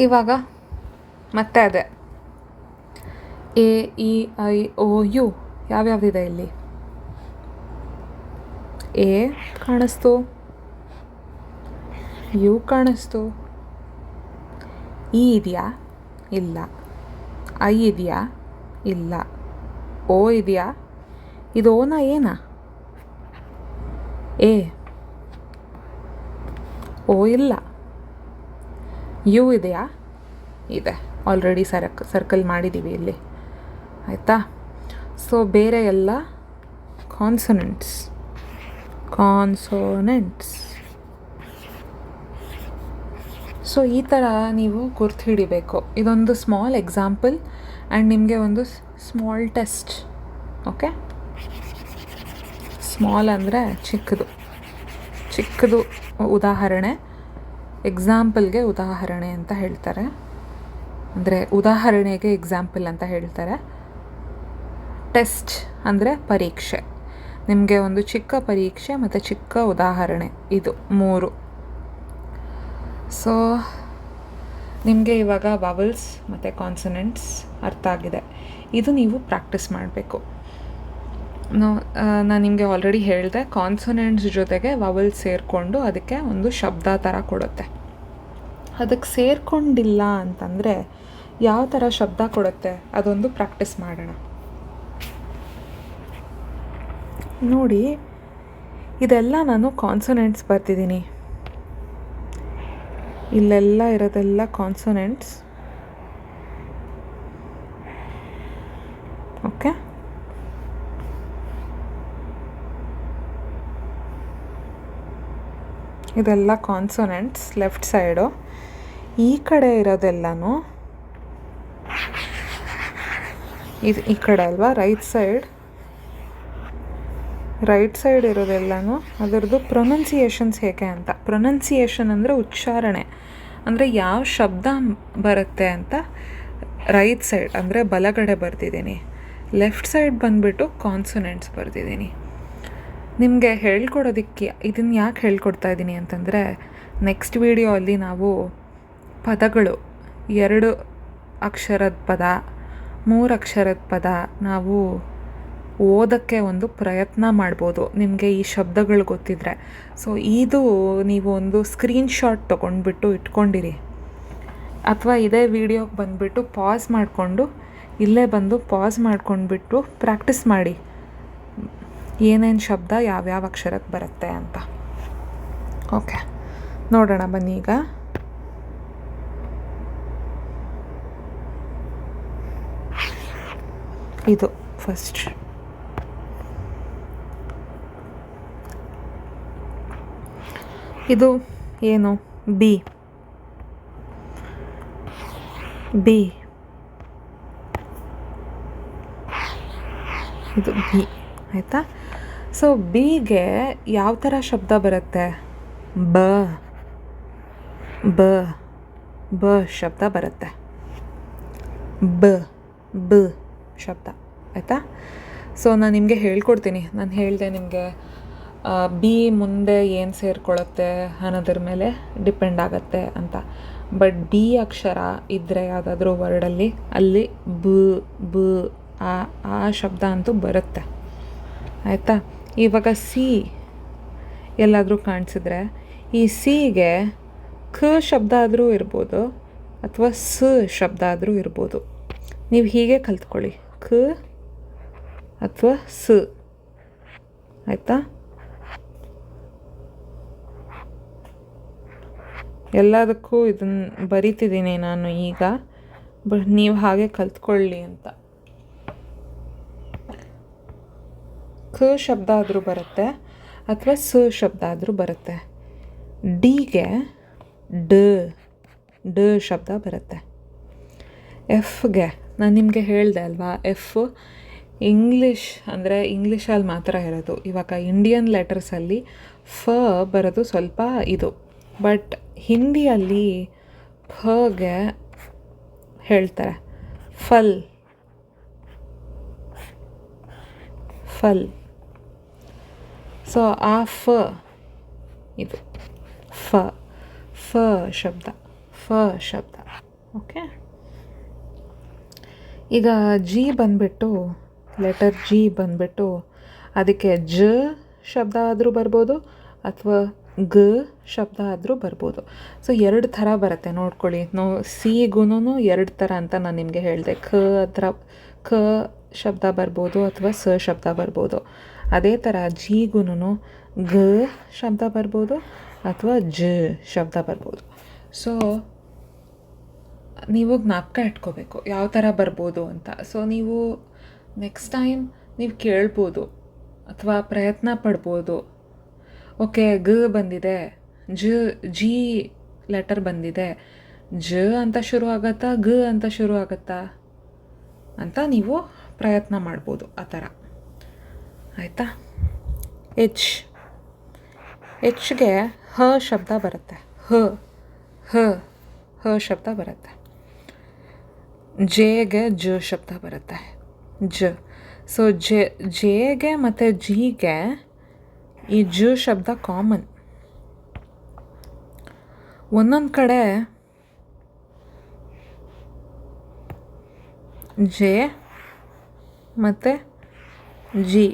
[SPEAKER 1] ಇವಾಗ ಮತ್ತೆ ಅದೇ A E I O U ಯಾವ್ಯಾವುದಿದೆ ಇಲ್ಲಿ? ಎ ಕಾಣಿಸ್ತು, ಯು ಕಾಣಿಸ್ತು, ಇ ಇದೆಯಾ? ಇಲ್ಲ. ಐ ಇದೆಯಾ? ಇಲ್ಲ. ಓ ಇದೆಯಾ? ಇದು ಓನಾ ಏನಾ? ಎ. ಓ ಇಲ್ಲ. ಯು ಇದೆಯಾ? ಇದೆ. ಆಲ್ರೆಡಿ ಸರ್ಕಲ್ ಮಾಡಿದ್ದೀವಿ ಇಲ್ಲಿ, ಆಯಿತಾ? ಸೊ ಬೇರೆ ಎಲ್ಲ ಕಾನ್ಸನೆಂಟ್ಸ್. ಸೊ ಈ ಥರ ನೀವು ಗುರ್ತು ಹಿಡಿಬೇಕು. ಇದೊಂದು ಸ್ಮಾಲ್ ಎಕ್ಸಾಂಪಲ್ ಆ್ಯಂಡ್ ನಿಮಗೆ ಒಂದು ಸ್ಮಾಲ್ ಟೆಸ್ಟ್. ಓಕೆ, ಸ್ಮಾಲ್ ಅಂದರೆ ಚಿಕ್ಕದು ಉದಾಹರಣೆ. ಎಕ್ಸಾಂಪಲ್ಗೆ ಉದಾಹರಣೆ ಅಂತ ಹೇಳ್ತಾರೆ, ಅಂದರೆ ಉದಾಹರಣೆಗೆ ಎಕ್ಸಾಂಪಲ್ ಅಂತ ಹೇಳ್ತಾರೆ. ಟೆಸ್ಟ್ ಅಂದರೆ ಪರೀಕ್ಷೆ. ನಿಮಗೆ ಒಂದು ಚಿಕ್ಕ ಪರೀಕ್ಷೆ ಮತ್ತು ಚಿಕ್ಕ ಉದಾಹರಣೆ, ಇದು 3. ಸೊ ನಿಮಗೆ ಇವಾಗ ವವಲ್ಸ್ ಮತ್ತು ಕಾನ್ಸನೆಂಟ್ಸ್ ಅರ್ಥ ಆಗಿದೆ. ಇದು ನೀವು ಪ್ರಾಕ್ಟೀಸ್ ಮಾಡಬೇಕು. ನಾನು ನಿಮಗೆ ಆಲ್ರೆಡಿ ಹೇಳಿದೆ, ಕಾನ್ಸನೆಂಟ್ಸ್ ಜೊತೆಗೆ ವವಲ್ಸ್ ಸೇರಿಕೊಂಡು ಅದಕ್ಕೆ ಒಂದು ಶಬ್ದ ಥರ ಕೊಡುತ್ತೆ. ಅದಕ್ಕೆ ಸೇರಿಕೊಂಡಿಲ್ಲ ಅಂತಂದರೆ ಯಾವ ಥರ ಶಬ್ದ ಕೊಡುತ್ತೆ ಅದೊಂದು ಪ್ರಾಕ್ಟೀಸ್ ಮಾಡೋಣ. ನೋಡಿ, ಇದೆಲ್ಲ ನಾನು ಕಾನ್ಸನೆಂಟ್ಸ್ ಬರ್ತಿದ್ದೀನಿ. ಇಲ್ಲೆಲ್ಲ ಇರೋದೆಲ್ಲ ಕಾನ್ಸನೆಂಟ್ಸ್. ಓಕೆ, ಇದೆಲ್ಲ ಕಾನ್ಸನೆಂಟ್ಸ್ ಲೆಫ್ಟ್ ಸೈಡು. ಈ ಕಡೆ ಇರೋದೆಲ್ಲನೂ ಇದು ಈ ಕಡೆ ಅಲ್ವಾ, ರೈಟ್ ಸೈಡ್ ಇರೋದೆಲ್ಲನೂ ಅದರದ್ದು ಪ್ರೊನೌನ್ಸಿಯೇಷನ್ಸ್ ಹೇಗೆ ಅಂತ. ಪ್ರೊನೌನ್ಸಿಯೇಷನ್ ಅಂದರೆ ಉಚ್ಚಾರಣೆ, ಅಂದರೆ ಯಾವ ಶಬ್ದ ಬರುತ್ತೆ ಅಂತ ರೈಟ್ ಸೈಡ್ ಅಂದರೆ ಬಲಗಡೆ ಬರ್ತಿದ್ದೀನಿ. ಲೆಫ್ಟ್ ಸೈಡ್ ಬಂದುಬಿಟ್ಟು ಕಾನ್ಸನೆಂಟ್ಸ್ ಬರ್ತಿದ್ದೀನಿ. ನಿಮಗೆ ಹೇಳ್ಕೊಡೋದಕ್ಕೆ ಇದನ್ನು ಯಾಕೆ ಹೇಳ್ಕೊಡ್ತಾ ಇದ್ದೀನಿ ಅಂತಂದರೆ, ನೆಕ್ಸ್ಟ್ ವಿಡಿಯೋ ಅಲ್ಲಿ ನಾವು ಪದಗಳು 2 ಅಕ್ಷರದ ಪದ, 3 ಅಕ್ಷರದ ಪದ ನಾವು ಓದೋಕ್ಕೆ ಒಂದು ಪ್ರಯತ್ನ ಮಾಡ್ಬೋದು ನಿಮಗೆ ಈ ಶಬ್ದಗಳು ಗೊತ್ತಿದ್ದರೆ. ಸೊ ಇದು ನೀವು ಒಂದು ಸ್ಕ್ರೀನ್ಶಾಟ್ ತೊಗೊಂಡ್ಬಿಟ್ಟು ಇಟ್ಕೊಂಡಿರಿ, ಅಥವಾ ಇದೇ ವಿಡಿಯೋಗೆ ಬಂದುಬಿಟ್ಟು ಪಾಸ್ ಮಾಡಿಕೊಂಡು ಇಲ್ಲೇ ಬಂದು ಪಾಸ್ ಮಾಡ್ಕೊಂಡ್ಬಿಟ್ಟು ಪ್ರಾಕ್ಟೀಸ್ ಮಾಡಿ ಏನೇನು ಶಬ್ದ ಯಾವ್ಯಾವ ಅಕ್ಷರಕ್ಕೆ ಬರುತ್ತೆ ಅಂತ. ಓಕೆ, ನೋಡೋಣ ಬನ್ನಿ. ಈಗ ಇದು ಫಸ್ಟ್. ಇದು ಏನು? ಬಿ. ಬಿ, ಇದು ಬಿ ಆಯಿತಾ. ಸೊ ಬಿಗೆ ಯಾವ ಥರ ಶಬ್ದ ಬರುತ್ತೆ? ಬ ಬ ಬ ಶಬ್ದ ಬರುತ್ತೆ. ಬ ಬ ಶಬ್ದ ಆಯಿತಾ. ಸೊ ನಾನು ನಿಮಗೆ ಹೇಳ್ಕೊಡ್ತೀನಿ. ನಾನು ಹೇಳಿದೆ ನಿಮಗೆ ಬಿ ಮುಂದೆ ಏನು ಸೇರಿಕೊಳ್ಳುತ್ತೆ ಅನ್ನೋದ್ರ ಮೇಲೆ ಡಿಪೆಂಡ್ ಆಗುತ್ತೆ ಅಂತ. ಬಟ್ ಬಿ ಅಕ್ಷರ ಇದ್ದರೆ ಯಾವುದಾದ್ರೂ ವರ್ಡಲ್ಲಿ ಅಲ್ಲಿ ಬ ಬ ಆ ಶಬ್ದ ಅಂತೂ ಬರುತ್ತೆ ಆಯಿತಾ. ಇವಾಗ ಸಿ ಎಲ್ಲಾದರೂ ಕಾಣಿಸಿದ್ರೆ ಈ ಸಿಗೆ ಕ ಶಬ್ದ ಆದರೂ ಇರ್ಬೋದು ಅಥವಾ ಸ ಶಬ್ದ ಆದರೂ ಇರ್ಬೋದು. ನೀವು ಹೀಗೆ ಕಲ್ತ್ಕೊಳ್ಳಿ, ಕ ಅಥವಾ ಸ ಆಯಿತಾ. ಎಲ್ಲದಕ್ಕೂ ಇದನ್ನು ಬರಿತಿದ್ದೀನಿ ನಾನು ಈಗ, ಬಟ್ ನೀವು ಹಾಗೆ ಕಲ್ತ್ಕೊಳ್ಳಿ ಅಂತ. ಕ ಶಬ್ದ ಆದರೂ ಬರುತ್ತೆ ಅಥವಾ ಸ ಶಬ್ದ ಆದರೂ ಬರುತ್ತೆ. ಡಿಗೆ ಡ ಡ ಶಬ್ದ ಬರುತ್ತೆ. ಎಫ್ಗೆ ನಾನು ನಿಮಗೆ ಹೇಳಿದೆ ಅಲ್ವಾ, ಎಫ್ ಇಂಗ್ಲೀಷ್ ಅಂದರೆ ಇಂಗ್ಲೀಷಲ್ಲಿ ಮಾತ್ರ ಇರೋದು. ಇವಾಗ ಇಂಡಿಯನ್ ಲೆಟರ್ಸಲ್ಲಿ ಫ ಬರೋದು ಸ್ವಲ್ಪ ಇದು, ಬಟ್ ಹಿಂದಿಯಲ್ಲಿ ಫಗೆ ಹೇಳ್ತಾರೆ ಫಲ್ ಫಲ್. ಸೊ ಆ ಫ ಇದು ಫ ಫ ಶಬ್ದ, ಫ ಶಬ್ದ. ಓಕೆ, ಈಗ ಜಿ ಬಂದುಬಿಟ್ಟು ಲೆಟರ್ ಜಿ ಬಂದುಬಿಟ್ಟು ಅದಕ್ಕೆ ಜ ಶಬ್ದ ಆದರೂ ಬರ್ಬೋದು ಅಥವಾ ಗ ಶಬ್ದ ಆದರೂ ಬರ್ಬೋದು. ಸೊ ಎರಡು ಥರ ಬರುತ್ತೆ ನೋಡ್ಕೊಳ್ಳಿ. ಸಿಗೂ ಎರಡು ಥರ ಅಂತ ನಾನು ನಿಮಗೆ ಹೇಳಿದೆ. ಕ ಶಬ್ದ ಬರ್ಬೋದು ಅಥವಾ ಸ ಶಬ್ದ ಬರ್ಬೋದು. ಅದೇ ಥರ ಜಿಗೂ ಗ ಶಬ್ದ ಬರ್ಬೋದು ಅಥವಾ ಜ ಶಬ್ದ ಬರ್ಬೋದು. ಸೊ ನೀವು ಜ್ಞಾಪಕ ಇಟ್ಕೋಬೇಕು ಯಾವ ಥರ ಬರ್ಬೋದು ಅಂತ. ಸೊ ನೀವು ನೆಕ್ಸ್ಟ್ ಟೈಮ್ ನೀವು ಕೇಳ್ಬೋದು ಅಥವಾ ಪ್ರಯತ್ನ ಪಡ್ಬೋದು. ಓಕೆ, ಗ ಬಂದಿದೆ, ಜಿ ಲೆಟರ್ ಬಂದಿದೆ, ಜ ಅಂತ ಶುರು ಆಗತ್ತಾ ಗ ಅಂತ ಶುರು ಆಗತ್ತಾ ಅಂತ ನೀವು ಪ್ರಯತ್ನ ಮಾಡ್ಬೋದು ಆ ಥರ ಆಯಿತಾ. ಎಚ್ಗೆ ಹ ಶಬ್ದ ಬರುತ್ತೆ. ಹ ಹ ಹ ಶಬ್ದ ಬರುತ್ತೆ. ಜೆಗೆ ಜ ಶಬ್ದ ಬರುತ್ತೆ. ಜ. ಸೊ ಜೆಗೆ ಮತ್ತು ಜಿಗೆ ಈ ಜ ಶಬ್ದ ಕಾಮನ್. ಒಂದೊಂದು ಕಡೆ ಜೆ ಮತ್ತು ಜಿ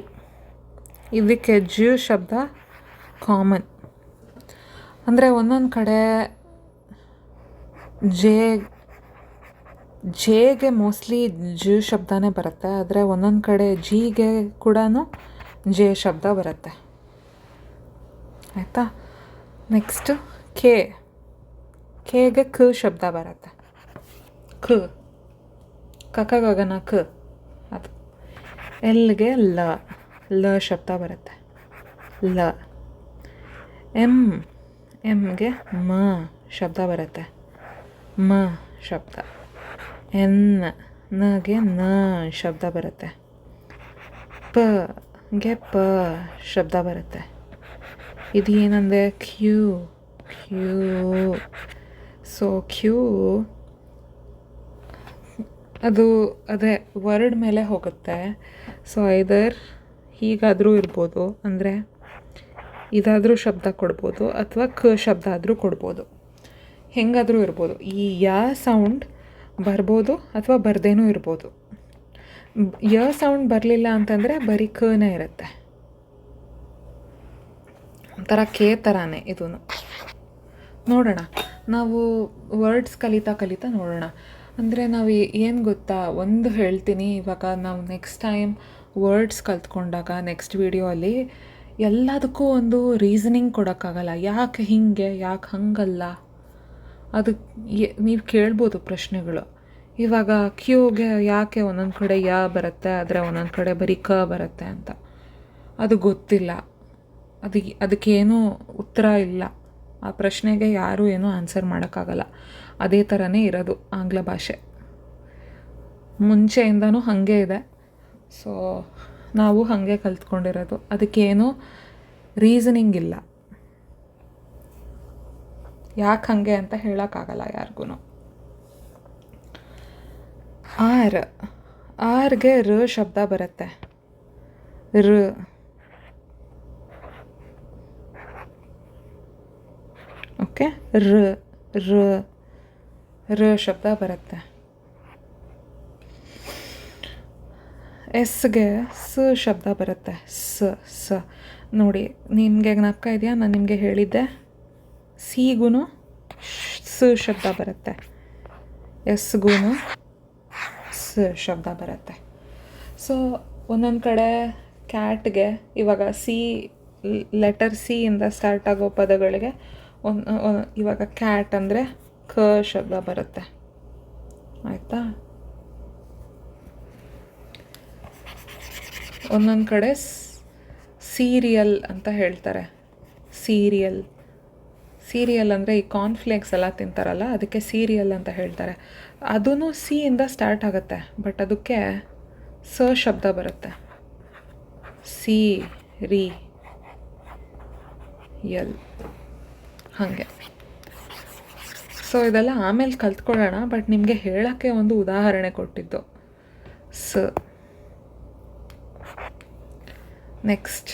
[SPEAKER 1] ಇದಕ್ಕೆ ಜ ಶಬ್ದ ಕಾಮನ್. ಅಂದರೆ ಒಂದೊಂದು ಕಡೆ ಜೆಗೆ ಮೋಸ್ಟ್ಲಿ ಜ ಶಬ್ದನೇ ಬರುತ್ತೆ, ಆದರೆ ಒಂದೊಂದು ಕಡೆ ಜಿಗೆ ಕೂಡ ಜೆ ಶಬ್ದ ಬರುತ್ತೆ ಆಯಿತಾ. ನೆಕ್ಸ್ಟು ಕೆಗೆ ಕ ಶಬ್ದ ಬರುತ್ತೆ. ಕಗಗನ ಕ ಅದು. ಎಲ್ಗೆ ಲ ಶಬ್ದ ಬರುತ್ತೆ. ಲ. ಎಮ್ಗೆ ಮ ಶಬ್ದ ಬರುತ್ತೆ. ಮ ಶಬ್ದ. ನಗೆ ನ ಶಬ್ದ ಬರುತ್ತೆ. ಗೆ ಪ ಶಬ್ದ ಬರುತ್ತೆ. ಇದು ಏನಂದರೆ ಕ್ಯೂ. ಸೊ ಕ್ಯೂ ಅದು ಅದೇ ವರ್ಡ್ ಮೇಲೆ ಹೋಗುತ್ತೆ. ಸೊ ಐದರ್ ಹೀಗಾದರೂ ಇರ್ಬೋದು, ಅಂದರೆ ಇದಾದರೂ ಶಬ್ದ ಕೊಡ್ಬೋದು ಅಥವಾ ಕ ಶಬ್ದ ಆದರೂ ಕೊಡ್ಬೋದು, ಹೆಂಗಾದರೂ ಇರ್ಬೋದು. ಈ ಯಾ ಸೌಂಡ್ ಬರ್ಬೋದು ಅಥವಾ ಬರ್ದೇನೂ ಇರ್ಬೋದು. ಯ ಸೌಂಡ್ ಬರಲಿಲ್ಲ ಅಂತಂದರೆ ಬರೀ ಕನೇ ಇರುತ್ತೆ. ಒಂಥರ ಕೆ ಥರನೇ ಇದೂ. ನೋಡೋಣ, ನಾವು ವರ್ಡ್ಸ್ ಕಲಿತಾ ನೋಡೋಣ. ಅಂದರೆ ನಾವು ಏನು ಗೊತ್ತಾ, ಒಂದು ಹೇಳ್ತೀನಿ, ಇವಾಗ ನಾವು ನೆಕ್ಸ್ಟ್ ಟೈಮ್ ವರ್ಡ್ಸ್ ಕಲ್ತ್ಕೊಂಡಾಗ ನೆಕ್ಸ್ಟ್ ವೀಡಿಯೋ ಎಲ್ಲದಕ್ಕೂ ಒಂದು ರೀಸನಿಂಗ್ ಕೊಡೋಕ್ಕಾಗಲ್ಲ. ಯಾಕೆ ಹೀಗೆ, ಯಾಕೆ ಹಾಗಲ್ಲ, ಅದಕ್ಕೆ ನೀವು ಕೇಳ್ಬೋದು ಪ್ರಶ್ನೆಗಳು. ಇವಾಗ ಕ್ಯೂಗೆ ಯಾಕೆ ಒಂದೊಂದು ಕಡೆ ಯ ಬರುತ್ತೆ, ಆದರೆ ಒಂದೊಂದು ಕಡೆ ಬರೀ ಕ ಬರುತ್ತೆ ಅಂತ ಅದು ಗೊತ್ತಿಲ್ಲ. ಅದಕ್ಕೇನೂ ಉತ್ತರ ಇಲ್ಲ. ಆ ಪ್ರಶ್ನೆಗೆ ಯಾರೂ ಏನೂ ಆನ್ಸರ್ ಮಾಡೋಕ್ಕಾಗಲ್ಲ. ಅದೇ ಥರನೇ ಇರೋದು ಆಂಗ್ಲ ಭಾಷೆ, ಮುಂಚೆಯಿಂದನೂ ಹಾಗೆ ಇದೆ. ಸೊ ನಾವು ಹಾಗೆ ಕಲ್ತ್ಕೊಂಡಿರೋದು, ಅದಕ್ಕೇನು ರೀಸನಿಂಗ್ ಇಲ್ಲ. ಯಾಕೆ ಹಾಗೆ ಅಂತ ಹೇಳೋಕ್ಕಾಗಲ್ಲ ಯಾರಿಗೂ. ಆರ್ಗೆ ರ ಶಬ್ದ ಬರುತ್ತೆ. ರ ಓಕೆ, ರ ರ ರ ಶಬ್ದ ಬರುತ್ತೆ. ಎಸ್ಗೆ ಸ ಶಬ್ದ ಬರುತ್ತೆ. ಸ ಸ ನೋಡಿ, ನಿಮಗೆ ಜ್ಞಾಪಕ ಇದೆಯಾ, ನಾನು ನಿಮಗೆ ಹೇಳಿದ್ದೆ ಸಿಗೂ ಸ ಶಬ್ದ ಬರುತ್ತೆ, ಎಸ್ಗೂ ಸ ಶಬ್ದ ಬರುತ್ತೆ. ಸೊ ಒಂದೊಂದು ಕಡೆ ಕ್ಯಾಟ್ಗೆ ಇವಾಗ ಲೆಟರ್ ಸಿ ಇಂದ ಸ್ಟಾರ್ಟ್ ಆಗೋ ಪದಗಳಿಗೆ ಇವಾಗ ಕ್ಯಾಟ್ ಅಂದರೆ ಕ ಶಬ್ದ ಬರುತ್ತೆ. ಆಯಿತಾ? ಒಂದೊಂದು ಕಡೆ ಸೀರಿಯಲ್ ಅಂತ ಹೇಳ್ತಾರೆ. ಸೀರಿಯಲ್ ಅಂದರೆ ಈ ಕಾರ್ನ್ಫ್ಲೇಕ್ಸ್ ಎಲ್ಲ ತಿಂತಾರಲ್ಲ, ಅದಕ್ಕೆ ಸೀರಿಯಲ್ ಅಂತ ಹೇಳ್ತಾರೆ. ಅದೂ ಸಿಯಿಂದ ಸ್ಟಾರ್ಟ್ ಆಗುತ್ತೆ, ಬಟ್ ಅದಕ್ಕೆ ಸ ಶಬ್ದ ಬರುತ್ತೆ. ಸಿ ರಿ ಎಲ್ ಹಾಗೆ. ಸೊ ಇದೆಲ್ಲ ಆಮೇಲೆ ಕಲ್ತ್ಕೊಳ್ಳೋಣ, ಬಟ್ ನಿಮಗೆ ಹೇಳೋಕ್ಕೆ ಒಂದು ಉದಾಹರಣೆ ಕೊಟ್ಟಿದ್ದು. ಸ ನೆಕ್ಸ್ಟ್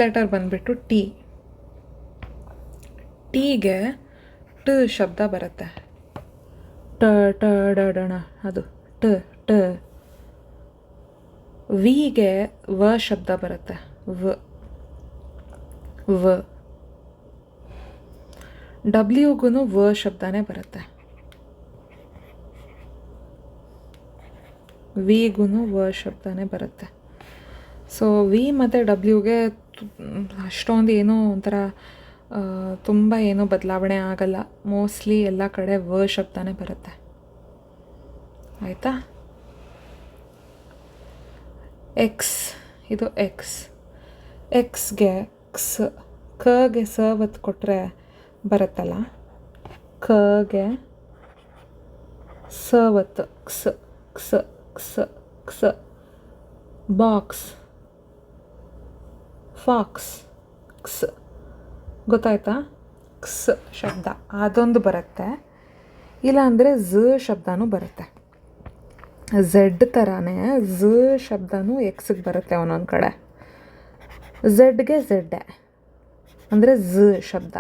[SPEAKER 1] ಲೆಟರ್ ಬಂದುಬಿಟ್ಟು ಟಿ. ಟೀಗೆ ಟ ಶಬ್ದ ಬರುತ್ತೆ. ಟ ಟ ಡ ಡಣ, ಅದು ಟ ಟ. ವಿಗೆ ವ ಶಬ್ದ ಬರುತ್ತೆ. ವ ವ. ಡಬ್ಲ್ಯೂಗೂ ವ ಶಬ್ದನೇ ಬರುತ್ತೆ. ವಿಗೂ ವ ಶಬ್ದನೇ ಬರುತ್ತೆ. ಸೊ ವಿ ಮತ್ತು ಡಬ್ಲ್ಯೂಗೆ ಅಷ್ಟೊಂದು ಏನೋ ಒಂಥರ ತುಂಬ ಏನೂ ಬದಲಾವಣೆ ಆಗಲ್ಲ. ಮೋಸ್ಟ್ಲಿ ಎಲ್ಲ ಕಡೆ ವ ಶಬ್ದನೇ ಬರುತ್ತೆ. ಆಯಿತಾ? ಎಕ್ಸ್, ಇದು ಎಕ್ಸ್ಗೆ ಕ್ಸ್, ಕಗೆ ಸ ಒತ್ತು ಕೊಟ್ಟರೆ ಬರುತ್ತಲ್ಲ, ಕಗೆ ಸ ಒತ್ತು, ಕ್ಸ್ ಕ್ಸ್ ಕ್ಸ್ ಕ್ಸ್. Box, fox, ಕ್ಸ್. ಗೊತ್ತಾಯ್ತಾ? ಕ್ಸ್ ಶಬ್ದ ಅದೊಂದು ಬರುತ್ತೆ. ಇಲ್ಲಾಂದರೆ ಝ ಶಬ್ದನೂ ಬರುತ್ತೆ. ಝೆಡ್ ಥರನೇ ಝ ಶಬ್ದನೂ ಎಕ್ಸಿಗೆ ಬರುತ್ತೆ ಒಂದೊಂದು ಕಡೆ. ಝೆಡ್ಗೆ ಝೆಡ್ಡೆ ಅಂದರೆ ಝ ಶಬ್ದ,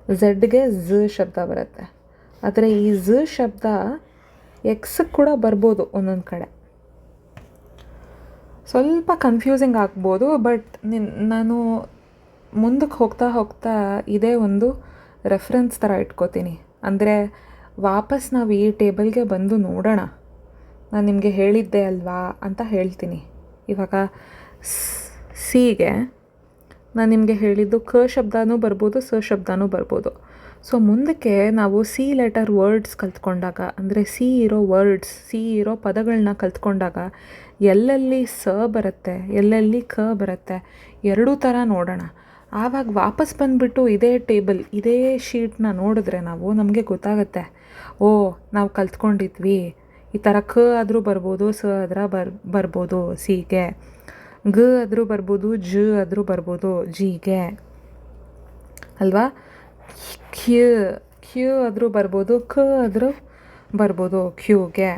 [SPEAKER 1] ಝೆಡ್ಗೆ ಝ ಶಬ್ದ ಬರುತ್ತೆ. ಆದರೆ ಈ ಝ ಶಬ್ದ ಎಕ್ಸಿಗೆ ಕೂಡ ಬರ್ಬೋದು ಒಂದೊಂದು ಕಡೆ. ಸ್ವಲ್ಪ ಕನ್ಫ್ಯೂಸಿಂಗ್ ಆಗ್ಬೋದು, ಬಟ್ ನಾನು ಮುಂದಕ್ಕೆ ಹೋಗ್ತಾ ಇದೇ ಒಂದು ರೆಫರೆನ್ಸ್ ಥರ ಇಟ್ಕೋತೀನಿ. ಅಂದರೆ ವಾಪಸ್ ನಾವು ಈ ಟೇಬಲ್ಗೆ ಬಂದು ನೋಡೋಣ, ನಾನು ನಿಮಗೆ ಹೇಳಿದ್ದೆ ಅಲ್ವಾ ಅಂತ ಹೇಳ್ತೀನಿ. ಇವಾಗ ಸಿಗೆ ನಾನು ನಿಮಗೆ ಹೇಳಿದ್ದು ಕ ಶಬ್ದನೂ ಬರ್ಬೋದು, ಸ ಶಬ್ದನೂ ಬರ್ಬೋದು. ಸೊ ಮುಂದಕ್ಕೆ ನಾವು ಸಿ ಲೆಟರ್ ವರ್ಡ್ಸ್ ಕಲ್ತ್ಕೊಂಡಾಗ, ಅಂದರೆ ಸಿ ಇರೋ ಪದಗಳನ್ನ ಕಲ್ತ್ಕೊಂಡಾಗ ಎಲ್ಲೆಲ್ಲಿ ಸ ಬರುತ್ತೆ, ಎಲ್ಲೆಲ್ಲಿ ಕ ಬರುತ್ತೆ, ಎರಡೂ ಥರ ನೋಡೋಣ. ಆವಾಗ ವಾಪಸ್ ಬಂದುಬಿಟ್ಟು ಇದೇ ಟೇಬಲ್, ಇದೇ ಶೀಟ್ನ ನೋಡಿದ್ರೆ ನಮಗೆ ಗೊತ್ತಾಗುತ್ತೆ, ಓ ನಾವು ಕಲ್ತ್ಕೊಂಡಿದ್ವಿ, ಈ ಥರ ಕ ಆದರೂ ಬರ್ಬೋದು, ಸ ಆದ್ರೆ ಬರ್ಬೋದು ಸಿಗೆ, ಗ ಆದರೂ ಬರ್ಬೋದು, ಜ ಆದರೂ ಬರ್ಬೋದು ಜಿಗೆ ಅಲ್ವಾ. ಕ್ಯೂ ಆದರೂ ಬರ್ಬೋದು, ಕ ಆದರೂ ಬರ್ಬೋದು ಕ್ಯೂಗೆ,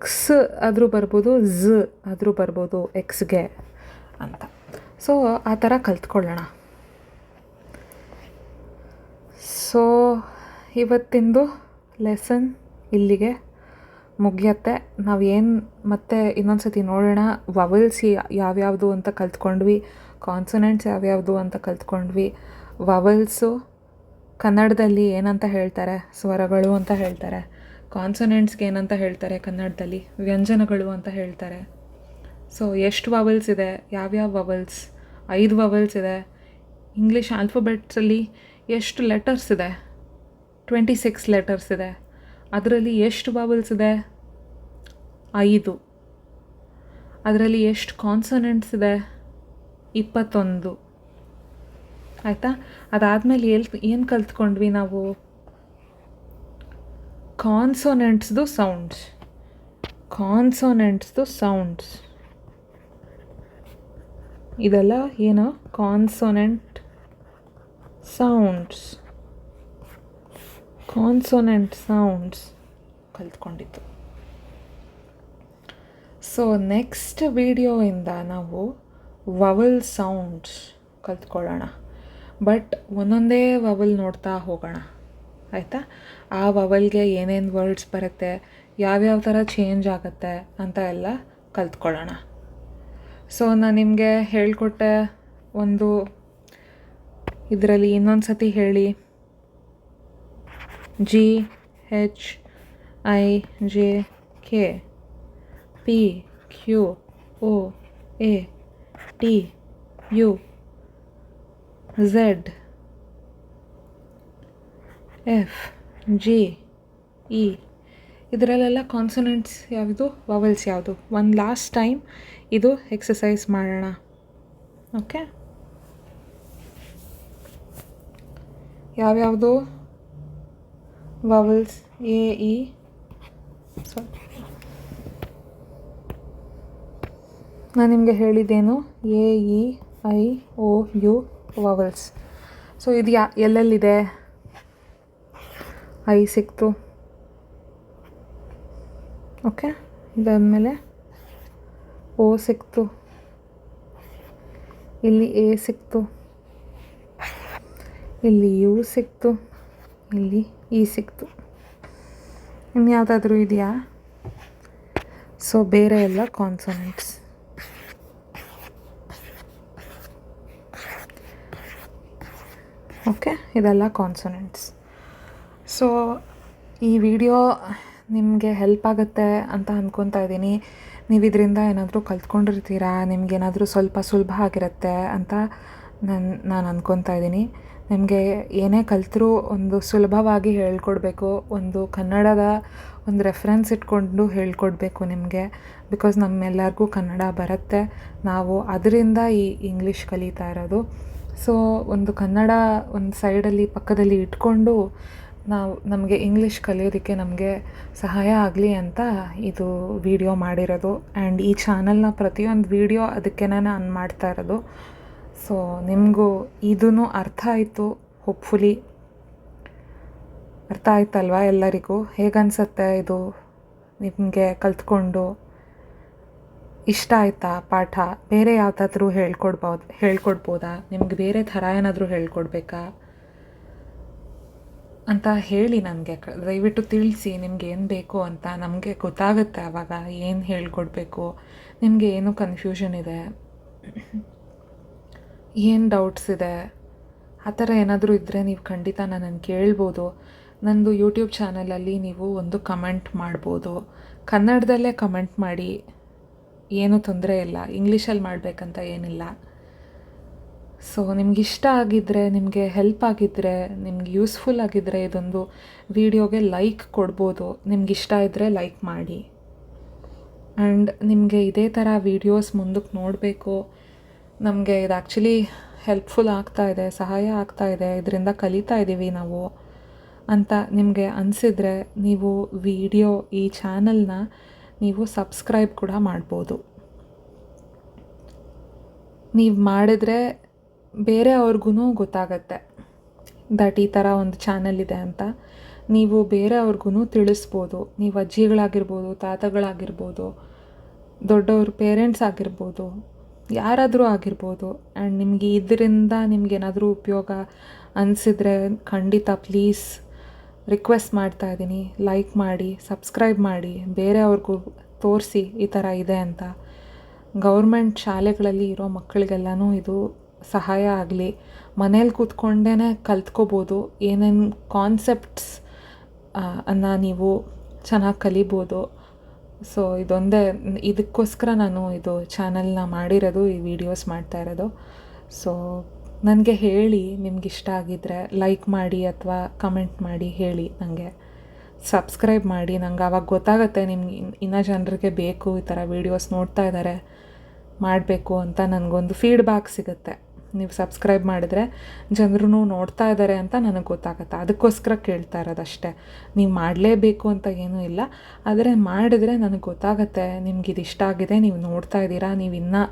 [SPEAKER 1] ಕ್ಸ್ ಆದರೂ ಬರ್ಬೋದು, ಝ ಆದರೂ ಬರ್ಬೋದು ಎಕ್ಸ್ಗೆ ಅಂತ. ಸೊ ಆ ಥರ ಕಲ್ತ್ಕೊಳ್ಳೋಣ. ಸೊ ಇವತ್ತಿಂದು ಲೆಸನ್ ಇಲ್ಲಿಗೆ ಮುಗಿಯತ್ತೆ. ನಾವೇನು ಮತ್ತೆ ಇನ್ನೊಂದು ಸತಿ ನೋಡೋಣ. ವವಲ್ಸ್ ಯಾವ್ಯಾವುದು ಅಂತ ಕಲ್ತ್ಕೊಂಡ್ವಿ, ಕಾನ್ಸೊನೆಂಟ್ಸ್ ಯಾವ್ಯಾವುದು ಅಂತ ಕಲ್ತ್ಕೊಂಡ್ವಿ. ವವಲ್ಸು ಕನ್ನಡದಲ್ಲಿ ಏನಂತ ಹೇಳ್ತಾರೆ, ಸ್ವರಗಳು ಅಂತ ಹೇಳ್ತಾರೆ. ಕಾನ್ಸೊನೆಂಟ್ಸ್ಗೆ ಏನಂತ ಹೇಳ್ತಾರೆ ಕನ್ನಡದಲ್ಲಿ, ವ್ಯಂಜನಗಳು ಅಂತ ಹೇಳ್ತಾರೆ. ಸೊ ಎಷ್ಟು ವವಲ್ಸ್ ಇದೆ, ಯಾವ್ಯಾವ ವವಲ್ಸ್? 5 ವವಲ್ಸ್ ಇದೆ. ಇಂಗ್ಲೀಷ್ ಆಲ್ಫಬೆಟ್ಸಲ್ಲಿ ಎಷ್ಟು ಲೆಟರ್ಸ್ ಇದೆ? 26 ಲೆಟರ್ಸ್ ಇದೆ. ಅದರಲ್ಲಿ ಎಷ್ಟು ವವಲ್ಸ್ ಇದೆ? 5. ಅದರಲ್ಲಿ ಎಷ್ಟು ಕಾನ್ಸೊನೆಂಟ್ಸ್ ಇದೆ? 21. ಆಯಿತಾ? ಅದಾದಮೇಲೆ ಏನು ಕಲ್ತ್ಕೊಂಡ್ವಿ ನಾವು? ಕಾನ್ಸೊನೆಂಟ್ಸ್ದು ಸೌಂಡ್ಸ್ ಇದೆಲ್ಲ ಏನು? ಕಾನ್ಸೊನೆಂಟ್ ಸೌಂಡ್ಸ್ ಕಲ್ತ್ಕೊಂಡಿದ್ದು. ಸೊ ನೆಕ್ಸ್ಟ್ ವಿಡಿಯೋಯಿಂದ ನಾವು ವವಲ್ ಸೌಂಡ್ಸ್ ಕಲ್ತ್ಕೊಳ್ಳೋಣ. ಬಟ್ ಒಂದೊಂದೇ ವವಲ್ ನೋಡ್ತಾ ಹೋಗೋಣ, ಆಯಿತಾ? ಆ ವವಲ್ಗೆ ಏನೇನು ವರ್ಡ್ಸ್ ಬರುತ್ತೆ, ಯಾವ್ಯಾವ ಥರ ಚೇಂಜ್ ಆಗುತ್ತೆ ಅಂತ ಎಲ್ಲ ಕಲ್ತ್ಕೊಳ್ಳೋಣ. ಸೊ ನಾನು ನಿಮಗೆ ಹೇಳಿಕೊಟ್ಟೆ ಒಂದು ಇದರಲ್ಲಿ ಇನ್ನೊಂದು ಸತಿ ಹೇಳಿ. GHIJK PQOATUZFGE ಇದರಲ್ಲೆಲ್ಲ ಕಾನ್ಸೊನೆಂಟ್ಸ್ ಯಾವುದು, ವವಲ್ಸ್ ಯಾವುದು? ಒಂದು ಲಾಸ್ಟ್ ಟೈಮ್ ಇದು ಎಕ್ಸಸೈಸ್ ಮಾಡೋಣ. ಓಕೆ, ಯಾವ್ಯಾವುದು ವವಲ್ಸ್? ನಾನು ನಿಮಗೆ ಹೇಳಿದ್ದೇನು? AEIOU vowels. ಸೊ ಇದು ಎಲ್ಲೆಲ್ಲಿದೆ? ಐ ಸಿಕ್ತು. ಓಕೆ, ಇದಾದಮೇಲೆ ಓ ಸಿಕ್ತು, ಇಲ್ಲಿ ಎ ಸಿಕ್ತು, ಇಲ್ಲಿ ಯು ಸಿಕ್ತು, ಇಲ್ಲಿ ಇ ಸಿಕ್ತು. ಇನ್ಯಾವುದಾದ್ರೂ ಇದೆಯಾ? ಸೊ ಬೇರೆ ಎಲ್ಲ ಕಾನ್ಸೊನೆಂಟ್ಸ್. ಓಕೆ, ಇದೆಲ್ಲ ಕಾನ್ಸೊನೆಂಟ್ಸ್. ಸೊ ಈ ವಿಡಿಯೋ ನಿಮಗೆ ಹೆಲ್ಪ್ ಆಗುತ್ತೆ ಅಂತ ಅಂದ್ಕೊತಾ ಇದ್ದೀನಿ. ನೀವು ಇದರಿಂದ ಏನಾದರೂ ಕಲ್ತ್ಕೊಂಡಿರ್ತೀರಾ, ನಿಮಗೇನಾದರೂ ಸ್ವಲ್ಪ ಸುಲಭ ಆಗಿರುತ್ತೆ ಅಂತ ನಾನು ಅಂದ್ಕೊತಾ ಇದ್ದೀನಿ. ನಿಮಗೆ ಏನೇ ಕಲ್ತರೂ ಒಂದು ಸುಲಭವಾಗಿ ಹೇಳ್ಕೊಡ್ಬೇಕು, ಒಂದು ಕನ್ನಡದ ಒಂದು ರೆಫರೆನ್ಸ್ ಇಟ್ಕೊಂಡು ಹೇಳ್ಕೊಡ್ಬೇಕು ನಿಮಗೆ. ಬಿಕಾಸ್ ನಮ್ಮೆಲ್ಲರಿಗೂ ಕನ್ನಡ ಬರುತ್ತೆ, ನಾವು ಅದರಿಂದ ಈ ಇಂಗ್ಲೀಷ್ ಕಲಿತಾ ಇರೋದು. ಸೊ ಒಂದು ಕನ್ನಡ ಒಂದು ಸೈಡಲ್ಲಿ ಪಕ್ಕದಲ್ಲಿ ಇಟ್ಕೊಂಡು ನಮಗೆ ಇಂಗ್ಲೀಷ್ ಕಲಿಯೋದಕ್ಕೆ ನಮಗೆ ಸಹಾಯ ಆಗಲಿ ಅಂತ ಇದು ವಿಡಿಯೋ ಮಾಡಿರೋದು. ಆ್ಯಂಡ್ ಈ ಚಾನಲ್ನ ಪ್ರತಿಯೊಂದು ವಿಡಿಯೋ ಅದಕ್ಕೆ ನಾನು ಮಾಡ್ತಾ ಇರೋದು. ಸೊ ನಿಮಗೂ ಇದೂ ಅರ್ಥ ಆಯಿತು, ಹೋಪ್ಫುಲಿ ಅರ್ಥ ಆಯ್ತಲ್ವಾ ಎಲ್ಲರಿಗೂ? ಹೇಗನ್ಸುತ್ತೆ ಇದು ನಿಮಗೆ ಇಷ್ಟ ಆಯಿತಾ ಪಾಠ? ಬೇರೆ ಯಾವುದಾದ್ರೂ ಹೇಳ್ಕೊಡ್ಬೋದಾ? ನಿಮ್ಗೆ ಬೇರೆ ಥರ ಏನಾದರೂ ಹೇಳ್ಕೊಡ್ಬೇಕಾ ಅಂತ ಹೇಳಿ ನನಗೆ ದಯವಿಟ್ಟು ತಿಳಿಸಿ. ನಿಮ್ಗೆ ಏನು ಬೇಕು ಅಂತ ನಮಗೆ ಗೊತ್ತಾಗುತ್ತೆ ಆವಾಗ ಏನು ಹೇಳ್ಕೊಡ್ಬೇಕು. ನಿಮಗೆ ಏನು ಕನ್ಫ್ಯೂಷನ್ ಇದೆ, ಏನು ಡೌಟ್ಸ್ ಇದೆ, ಆ ಥರ ಏನಾದರೂ ಇದ್ದರೆ ನೀವು ಖಂಡಿತ ನನ್ನನ್ನು ಕೇಳ್ಬೋದು. ನಂದು ಯೂಟ್ಯೂಬ್ ಚಾನಲಲ್ಲಿ ನೀವು ಒಂದು ಕಮೆಂಟ್ ಮಾಡ್ಬೋದು. ಕನ್ನಡದಲ್ಲೇ ಕಮೆಂಟ್ ಮಾಡಿ, ಏನೂ ತೊಂದರೆ ಇಲ್ಲ. ಇಂಗ್ಲೀಷಲ್ಲಿ ಮಾಡಬೇಕಂತ ಏನಿಲ್ಲ. ಸೊ ನಿಮ್ಗೆ ಇಷ್ಟ ಆಗಿದ್ದರೆ, ನಿಮಗೆ ಹೆಲ್ಪ್ ಆಗಿದ್ದರೆ, ನಿಮ್ಗೆ ಯೂಸ್ಫುಲ್ ಆಗಿದ್ದರೆ ಇದೊಂದು ವಿಡಿಯೋಗೆ ಲೈಕ್ ಕೊಡ್ಬೋದು. ನಿಮ್ಗೆ ಇಷ್ಟ ಇದ್ದರೆ ಲೈಕ್ ಮಾಡಿ. ಆ್ಯಂಡ್ ನಿಮಗೆ ಇದೇ ಥರ ವೀಡಿಯೋಸ್ ಮುಂದಕ್ಕೆ ನೋಡಬೇಕು, ನಮಗೆ ಇದು ಆ್ಯಕ್ಚುಲಿ ಹೆಲ್ಪ್ಫುಲ್ ಆಗ್ತಾಯಿದೆ, ಸಹಾಯ ಆಗ್ತಾಯಿದೆ, ಇದರಿಂದ ಕಲಿತಾ ಇದ್ದೀವಿ ನಾವು ಅಂತ ನಿಮಗೆ ಅನಿಸಿದರೆ ನೀವು ಈ ಚಾನಲ್ನ ನೀವು ಸಬ್ಸ್ಕ್ರೈಬ್ ಕೂಡ ಮಾಡ್ಬೋದು. ನೀವು ಮಾಡಿದ್ರೆ ಬೇರೆ ಅವ್ರಿಗೂ ಗೊತ್ತಾಗತ್ತೆ ದಟ್ ಈ ಥರ ಒಂದು ಚಾನಲ್ ಇದೆ ಅಂತ. ನೀವು ಬೇರೆ ಅವ್ರಿಗೂ ತಿಳಿಸ್ಬೋದು. ನೀವು ಅಜ್ಜಿಗಳಾಗಿರ್ಬೋದು, ತಾತಗಳಾಗಿರ್ಬೋದು, ದೊಡ್ಡವರು ಪೇರೆಂಟ್ಸ್ ಆಗಿರ್ಬೋದು, ಯಾರಾದರೂ ಆಗಿರ್ಬೋದು. ಆ್ಯಂಡ್ ನಿಮಗೆ ಇದರಿಂದ ನಿಮಗೇನಾದರೂ ಉಪಯೋಗ ಅನಿಸಿದರೆ ಖಂಡಿತ ಪ್ಲೀಸ್ ರಿಕ್ವೆಸ್ಟ್ ಮಾಡ್ತಾ ಇದ್ದೀನಿ, ಲೈಕ್ ಮಾಡಿ, ಸಬ್ಸ್ಕ್ರೈಬ್ ಮಾಡಿ, ಬೇರೆಯವ್ರಿಗೂ ತೋರಿಸಿ ಈ ಥರ ಇದೆ ಅಂತ. ಗೌರ್ಮೆಂಟ್ ಶಾಲೆಗಳಲ್ಲಿ ಇರೋ ಮಕ್ಕಳಿಗೆಲ್ಲನೂ ಇದು ಸಹಾಯ ಆಗಲಿ. ಮನೇಲಿ ಕೂತ್ಕೊಂಡೇ ಕಲ್ತ್ಕೋಬೋದು, ಏನೇನು ಕಾನ್ಸೆಪ್ಟ್ಸ್ ಅನ್ನು ನೀವು ಚೆನ್ನಾಗಿ ಕಲಿಬೋದು. ಸೊ ಇದಕ್ಕೋಸ್ಕರ ನಾನು ಇದು ಚಾನಲ್ನ ಮಾಡಿರೋದು, ಈ ವಿಡಿಯೋಸ್ ಮಾಡ್ತಾ ಇರೋದು. ಸೊ ನನಗೆ ಹೇಳಿ, ನಿಮ್ಗೆ ಇಷ್ಟ ಆಗಿದ್ದರೆ ಲೈಕ್ ಮಾಡಿ ಅಥವಾ ಕಮೆಂಟ್ ಮಾಡಿ ಹೇಳಿ. ನನಗೆ ಸಬ್ಸ್ಕ್ರೈಬ್ ಮಾಡಿ, ನಂಗೆ ಆವಾಗ ಗೊತ್ತಾಗುತ್ತೆ ನಿಮ್ಗೆ ಇನ್ನೂ ಜನರಿಗೆ ಬೇಕು, ಈ ಥರ ವೀಡಿಯೋಸ್ ನೋಡ್ತಾ ಇದ್ದಾರೆ, ಮಾಡಬೇಕು ಅಂತ ನನಗೊಂದು ಫೀಡ್ಬ್ಯಾಕ್ ಸಿಗುತ್ತೆ. ನೀವು ಸಬ್ಸ್ಕ್ರೈಬ್ ಮಾಡಿದರೆ ಜನರು ನೋಡ್ತಾ ಇದ್ದಾರೆ ಅಂತ ನನಗೆ ಗೊತ್ತಾಗುತ್ತೆ. ಅದಕ್ಕೋಸ್ಕರ ಕೇಳ್ತಾ ಇರೋದಷ್ಟೇ. ನೀವು ಮಾಡಲೇಬೇಕು ಅಂತ ಏನೂ ಇಲ್ಲ, ಆದರೆ ಮಾಡಿದರೆ ನನಗೆ ಗೊತ್ತಾಗುತ್ತೆ ನಿಮ್ಗೆ ಇದು ಇಷ್ಟ ಆಗಿದೆ, ನೀವು ನೋಡ್ತಾ ಇದ್ದೀರಾ, ನೀವು ಇನ್ನೂ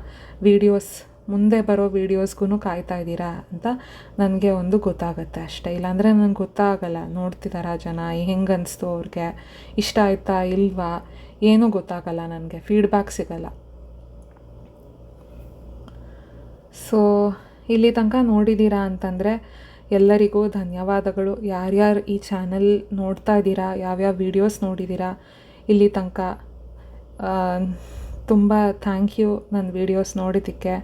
[SPEAKER 1] ಮುಂದೆ ಬರೋ ವೀಡಿಯೋಸ್ಗೂ ಕಾಯ್ತಾ ಇದ್ದೀರಾ ಅಂತ ನನಗೆ ಒಂದು ಗೊತ್ತಾಗುತ್ತೆ ಅಷ್ಟೇ. ಇಲ್ಲಾಂದರೆ ನನಗೆ ಗೊತ್ತಾಗಲ್ಲ, ನೋಡ್ತಿದ್ದಾರಾ ಜನ, ಹೆಂಗೆ ಅನಿಸ್ತು ಅವ್ರಿಗೆ, ಇಷ್ಟ ಆಯ್ತಾ ಇಲ್ವಾ, ಏನೂ ಗೊತ್ತಾಗಲ್ಲ, ನನಗೆ ಫೀಡ್ಬ್ಯಾಕ್ ಸಿಗಲ್ಲ. ಸೊ ಇಲ್ಲಿ ತನಕ ನೋಡಿದ್ದೀರಾ ಅಂತಂದರೆ ಎಲ್ಲರಿಗೂ ಧನ್ಯವಾದಗಳು. ಯಾರ್ಯಾರು ಈ ಚಾನಲ್ ನೋಡ್ತಾ ಇದ್ದೀರಾ, ಯಾವ್ಯಾವ ವೀಡಿಯೋಸ್ ನೋಡಿದ್ದೀರಾ ಇಲ್ಲಿ ತನಕ, ತುಂಬ ಥ್ಯಾಂಕ್ ಯು ನನ್ನ ವೀಡಿಯೋಸ್ ನೋಡಿದ್ದಕ್ಕೆ.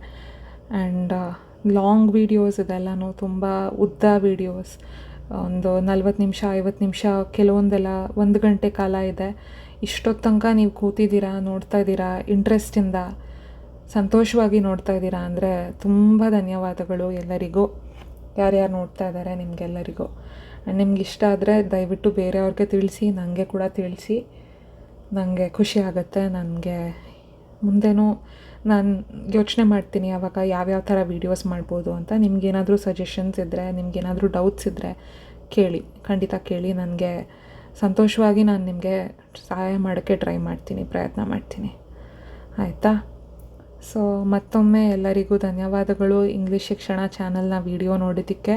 [SPEAKER 1] ಆ್ಯಂಡ್ ಲಾಂಗ್ ವೀಡಿಯೋಸ್ ಇದೆಲ್ಲನೂ ತುಂಬ ಉದ್ದ ವೀಡಿಯೋಸ್, ಒಂದು 40 ನಿಮಿಷ 50 ನಿಮಿಷ, ಕೆಲವೊಂದೆಲ್ಲ 1 ಗಂಟೆ ಕಾಲ ಇದೆ. ಇಷ್ಟೊತ್ತು ತನಕ ನೀವು ಕೂತಿದ್ದೀರಾ, ನೋಡ್ತಾ ಇದ್ದೀರಾ, ಇಂಟ್ರೆಸ್ಟಿಂದ ಸಂತೋಷವಾಗಿ ನೋಡ್ತಾ ಇದ್ದೀರಾ ಅಂದರೆ ತುಂಬ ಧನ್ಯವಾದಗಳು ಎಲ್ಲರಿಗೂ. ಯಾರ್ಯಾರು ನೋಡ್ತಾ ಇದ್ದಾರೆ ನಿಮಗೆಲ್ಲರಿಗೂ. ಆ್ಯಂಡ್ ನಿಮ್ಗೆ ಇಷ್ಟ ಆದರೆ ದಯವಿಟ್ಟು ಬೇರೆಯವ್ರಿಗೆ ತಿಳಿಸಿ, ನನಗೆ ಕೂಡ ತಿಳಿಸಿ, ನನಗೆ ಖುಷಿ ಆಗುತ್ತೆ. ನನಗೆ ಮುಂದೆನೂ ನಾನು ಯೋಚನೆ ಮಾಡ್ತೀನಿ ಆವಾಗ ಯಾವ್ಯಾವ ಥರ ವೀಡಿಯೋಸ್ ಮಾಡ್ಬೋದು ಅಂತ. ನಿಮಗೇನಾದರೂ ಸಜೆಷನ್ಸ್ ಇದ್ದರೆ, ನಿಮಗೇನಾದರೂ ಡೌಟ್ಸ್ ಇದ್ದರೆ ಕೇಳಿ, ಖಂಡಿತ ಕೇಳಿ. ನನಗೆ ಸಂತೋಷವಾಗಿ ನಾನು ನಿಮಗೆ ಸಹಾಯ ಮಾಡೋಕ್ಕೆ ಟ್ರೈ ಮಾಡ್ತೀನಿ, ಪ್ರಯತ್ನ ಮಾಡ್ತೀನಿ, ಆಯಿತಾ? ಸೊ ಮತ್ತೊಮ್ಮೆ ಎಲ್ಲರಿಗೂ ಧನ್ಯವಾದಗಳು ಇಂಗ್ಲೀಷ್ ಶಿಕ್ಷಣ ಚಾನಲ್ನ ವಿಡಿಯೋ ನೋಡಿದ್ದಕ್ಕೆ.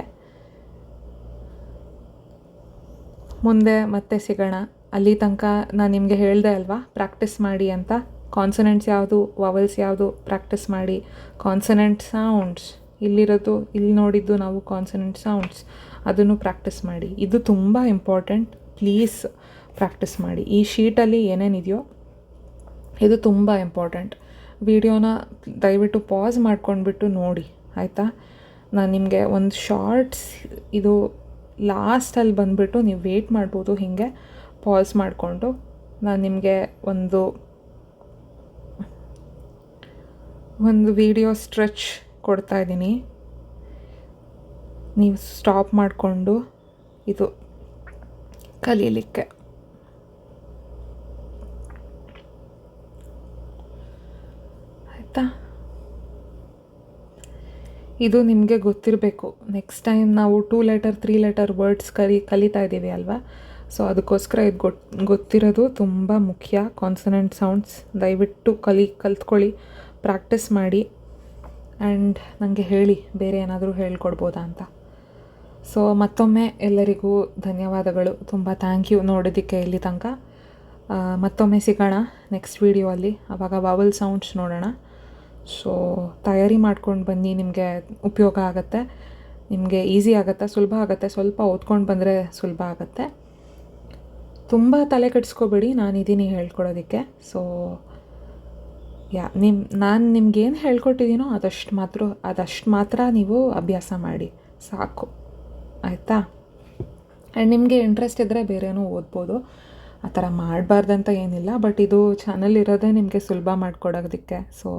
[SPEAKER 1] ಮುಂದೆ ಮತ್ತೆ ಸಿಗೋಣ. ಅಲ್ಲಿ ತನಕ ನಾನು ನಿಮಗೆ ಹೇಳಿದೆ ಅಲ್ವಾ, ಪ್ರಾಕ್ಟೀಸ್ ಮಾಡಿ ಅಂತ. ಕಾನ್ಸನೆಂಟ್ಸ್ ಯಾವುದು, ವವಲ್ಸ್ ಯಾವುದು ಪ್ರಾಕ್ಟೀಸ್ ಮಾಡಿ. ಕಾನ್ಸನೆಂಟ್ ಸೌಂಡ್ಸ್ ಇಲ್ಲಿ ನೋಡಿದ್ದು ನಾವು ಕಾನ್ಸನೆಂಟ್ ಸೌಂಡ್ಸ್, ಅದನ್ನು ಪ್ರಾಕ್ಟೀಸ್ ಮಾಡಿ. ಇದು ತುಂಬ ಇಂಪಾರ್ಟೆಂಟ್, ಪ್ಲೀಸ್ ಪ್ರಾಕ್ಟೀಸ್ ಮಾಡಿ. ಈ ಶೀಟಲ್ಲಿ ಏನೇನಿದೆಯೋ ಇದು ತುಂಬ ಇಂಪಾರ್ಟೆಂಟ್. ವಿಡಿಯೋನ ದಯವಿಟ್ಟು ಪಾಸ್ ಮಾಡ್ಕೊಂಡ್ಬಿಟ್ಟು ನೋಡಿ, ಆಯಿತಾ? ನಾನು ನಿಮಗೆ ಒಂದು ಶಾರ್ಟ್ಸ್ ಇದು ಲಾಸ್ಟಲ್ಲಿ ಬಂದುಬಿಟ್ಟು ನೀವು ವೆಯ್ಟ್ ಮಾಡ್ಬೋದು, ಹೀಗೆ ಪಾಸ್ ಮಾಡಿಕೊಂಡು. ನಾನು ನಿಮಗೆ ಒಂದು ವಿಡಿಯೋ ಸ್ಟ್ರೆಚ್ ಕೊಡ್ತಾಯಿದ್ದೀನಿ, ನೀವು ಸ್ಟಾಪ್ ಮಾಡಿಕೊಂಡು ಇದು ಕಲೀಲಿಕ್ಕೆ. ಆಯಿತಾ? ಇದು ನಿಮಗೆ ಗೊತ್ತಿರಬೇಕು. ನೆಕ್ಸ್ಟ್ ಟೈಮ್ ನಾವು 2 ಲೆಟರ್ 3 ಲೆಟರ್ ವರ್ಡ್ಸ್ ಕಲಿತಾ ಇದ್ದೀವಿ ಅಲ್ವಾ? ಸೊ ಅದಕ್ಕೋಸ್ಕರ ಇದು ಗೊತ್ತಿರೋದು ತುಂಬ ಮುಖ್ಯ. ಕಾನ್ಸನೆಂಟ್ ಸೌಂಡ್ಸ್ ದಯವಿಟ್ಟು ಕಲ್ತ್ಕೊಳ್ಳಿ, ಪ್ರಾಕ್ಟೀಸ್ ಮಾಡಿ. ಆ್ಯಂಡ್ ನನಗೆ ಹೇಳಿ ಬೇರೆ ಏನಾದರೂ ಹೇಳ್ಕೊಡ್ಬೋದಾ ಅಂತ. ಸೊ ಮತ್ತೊಮ್ಮೆ ಎಲ್ಲರಿಗೂ ಧನ್ಯವಾದಗಳು, ತುಂಬ ಥ್ಯಾಂಕ್ ಯು ನೋಡೋದಕ್ಕೆ ಇಲ್ಲಿ ತನಕ. ಮತ್ತೊಮ್ಮೆ ಸಿಗೋಣ ನೆಕ್ಸ್ಟ್ ವೀಡಿಯೋ ಅಲ್ಲಿ, ಆವಾಗ ವಾವಲ್ ಸೌಂಡ್ಸ್ ನೋಡೋಣ. ಸೊ ತಯಾರಿ ಮಾಡ್ಕೊಂಡು ಬನ್ನಿ, ನಿಮಗೆ ಉಪಯೋಗ ಆಗುತ್ತೆ, ನಿಮಗೆ ಈಸಿ ಆಗುತ್ತೆ, ಸುಲಭ ಆಗುತ್ತೆ. ಸ್ವಲ್ಪ ಓದ್ಕೊಂಡು ಬಂದರೆ ಸುಲಭ ಆಗುತ್ತೆ. ತುಂಬ ತಲೆ ಕೆಡಿಸ್ಕೋಬೇಡಿ, ನಾನಿದ್ದೀನಿ ಹೇಳ್ಕೊಡೋದಕ್ಕೆ. ಸೊ ನಾನು ನಿಮ್ಗೇನು ಹೇಳ್ಕೊಟ್ಟಿದ್ದೀನೋ ಅದಷ್ಟು ಮಾತ್ರ ನೀವು ಅಭ್ಯಾಸ ಮಾಡಿ ಸಾಕು, ಆಯಿತಾ? ಆ್ಯಂಡ್ ನಿಮಗೆ ಇಂಟ್ರೆಸ್ಟ್ ಇದ್ದರೆ ಬೇರೆನೂ ಓದ್ಬೋದು, ಆ ಥರ ಮಾಡಬಾರ್ದಂತ ಏನಿಲ್ಲ. ಬಟ್ ಇದು ಚಾನಲ್ ಇರೋದೇ ನಿಮಗೆ ಸುಲಭ ಮಾಡಿಕೊಡೋದಕ್ಕೆ. ಸೊ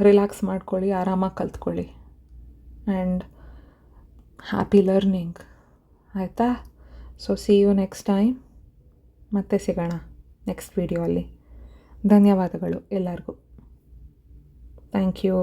[SPEAKER 1] ರಿಲ್ಯಾಕ್ಸ್ ಮಾಡ್ಕೊಳ್ಳಿ, ಆರಾಮಾಗಿ ಕಲ್ತ್ಕೊಳ್ಳಿ. ಆ್ಯಂಡ್ ಹ್ಯಾಪಿ ಲರ್ನಿಂಗ್, ಆಯಿತಾ? So see you next time. ಮತ್ತೆ ಸಿಗೋಣ ನೆಕ್ಸ್ಟ್ ವೀಡಿಯೋ ಅಲ್ಲಿ. ಧನ್ಯವಾದಗಳು ಎಲ್ಲರಿಗೂ. Thank you.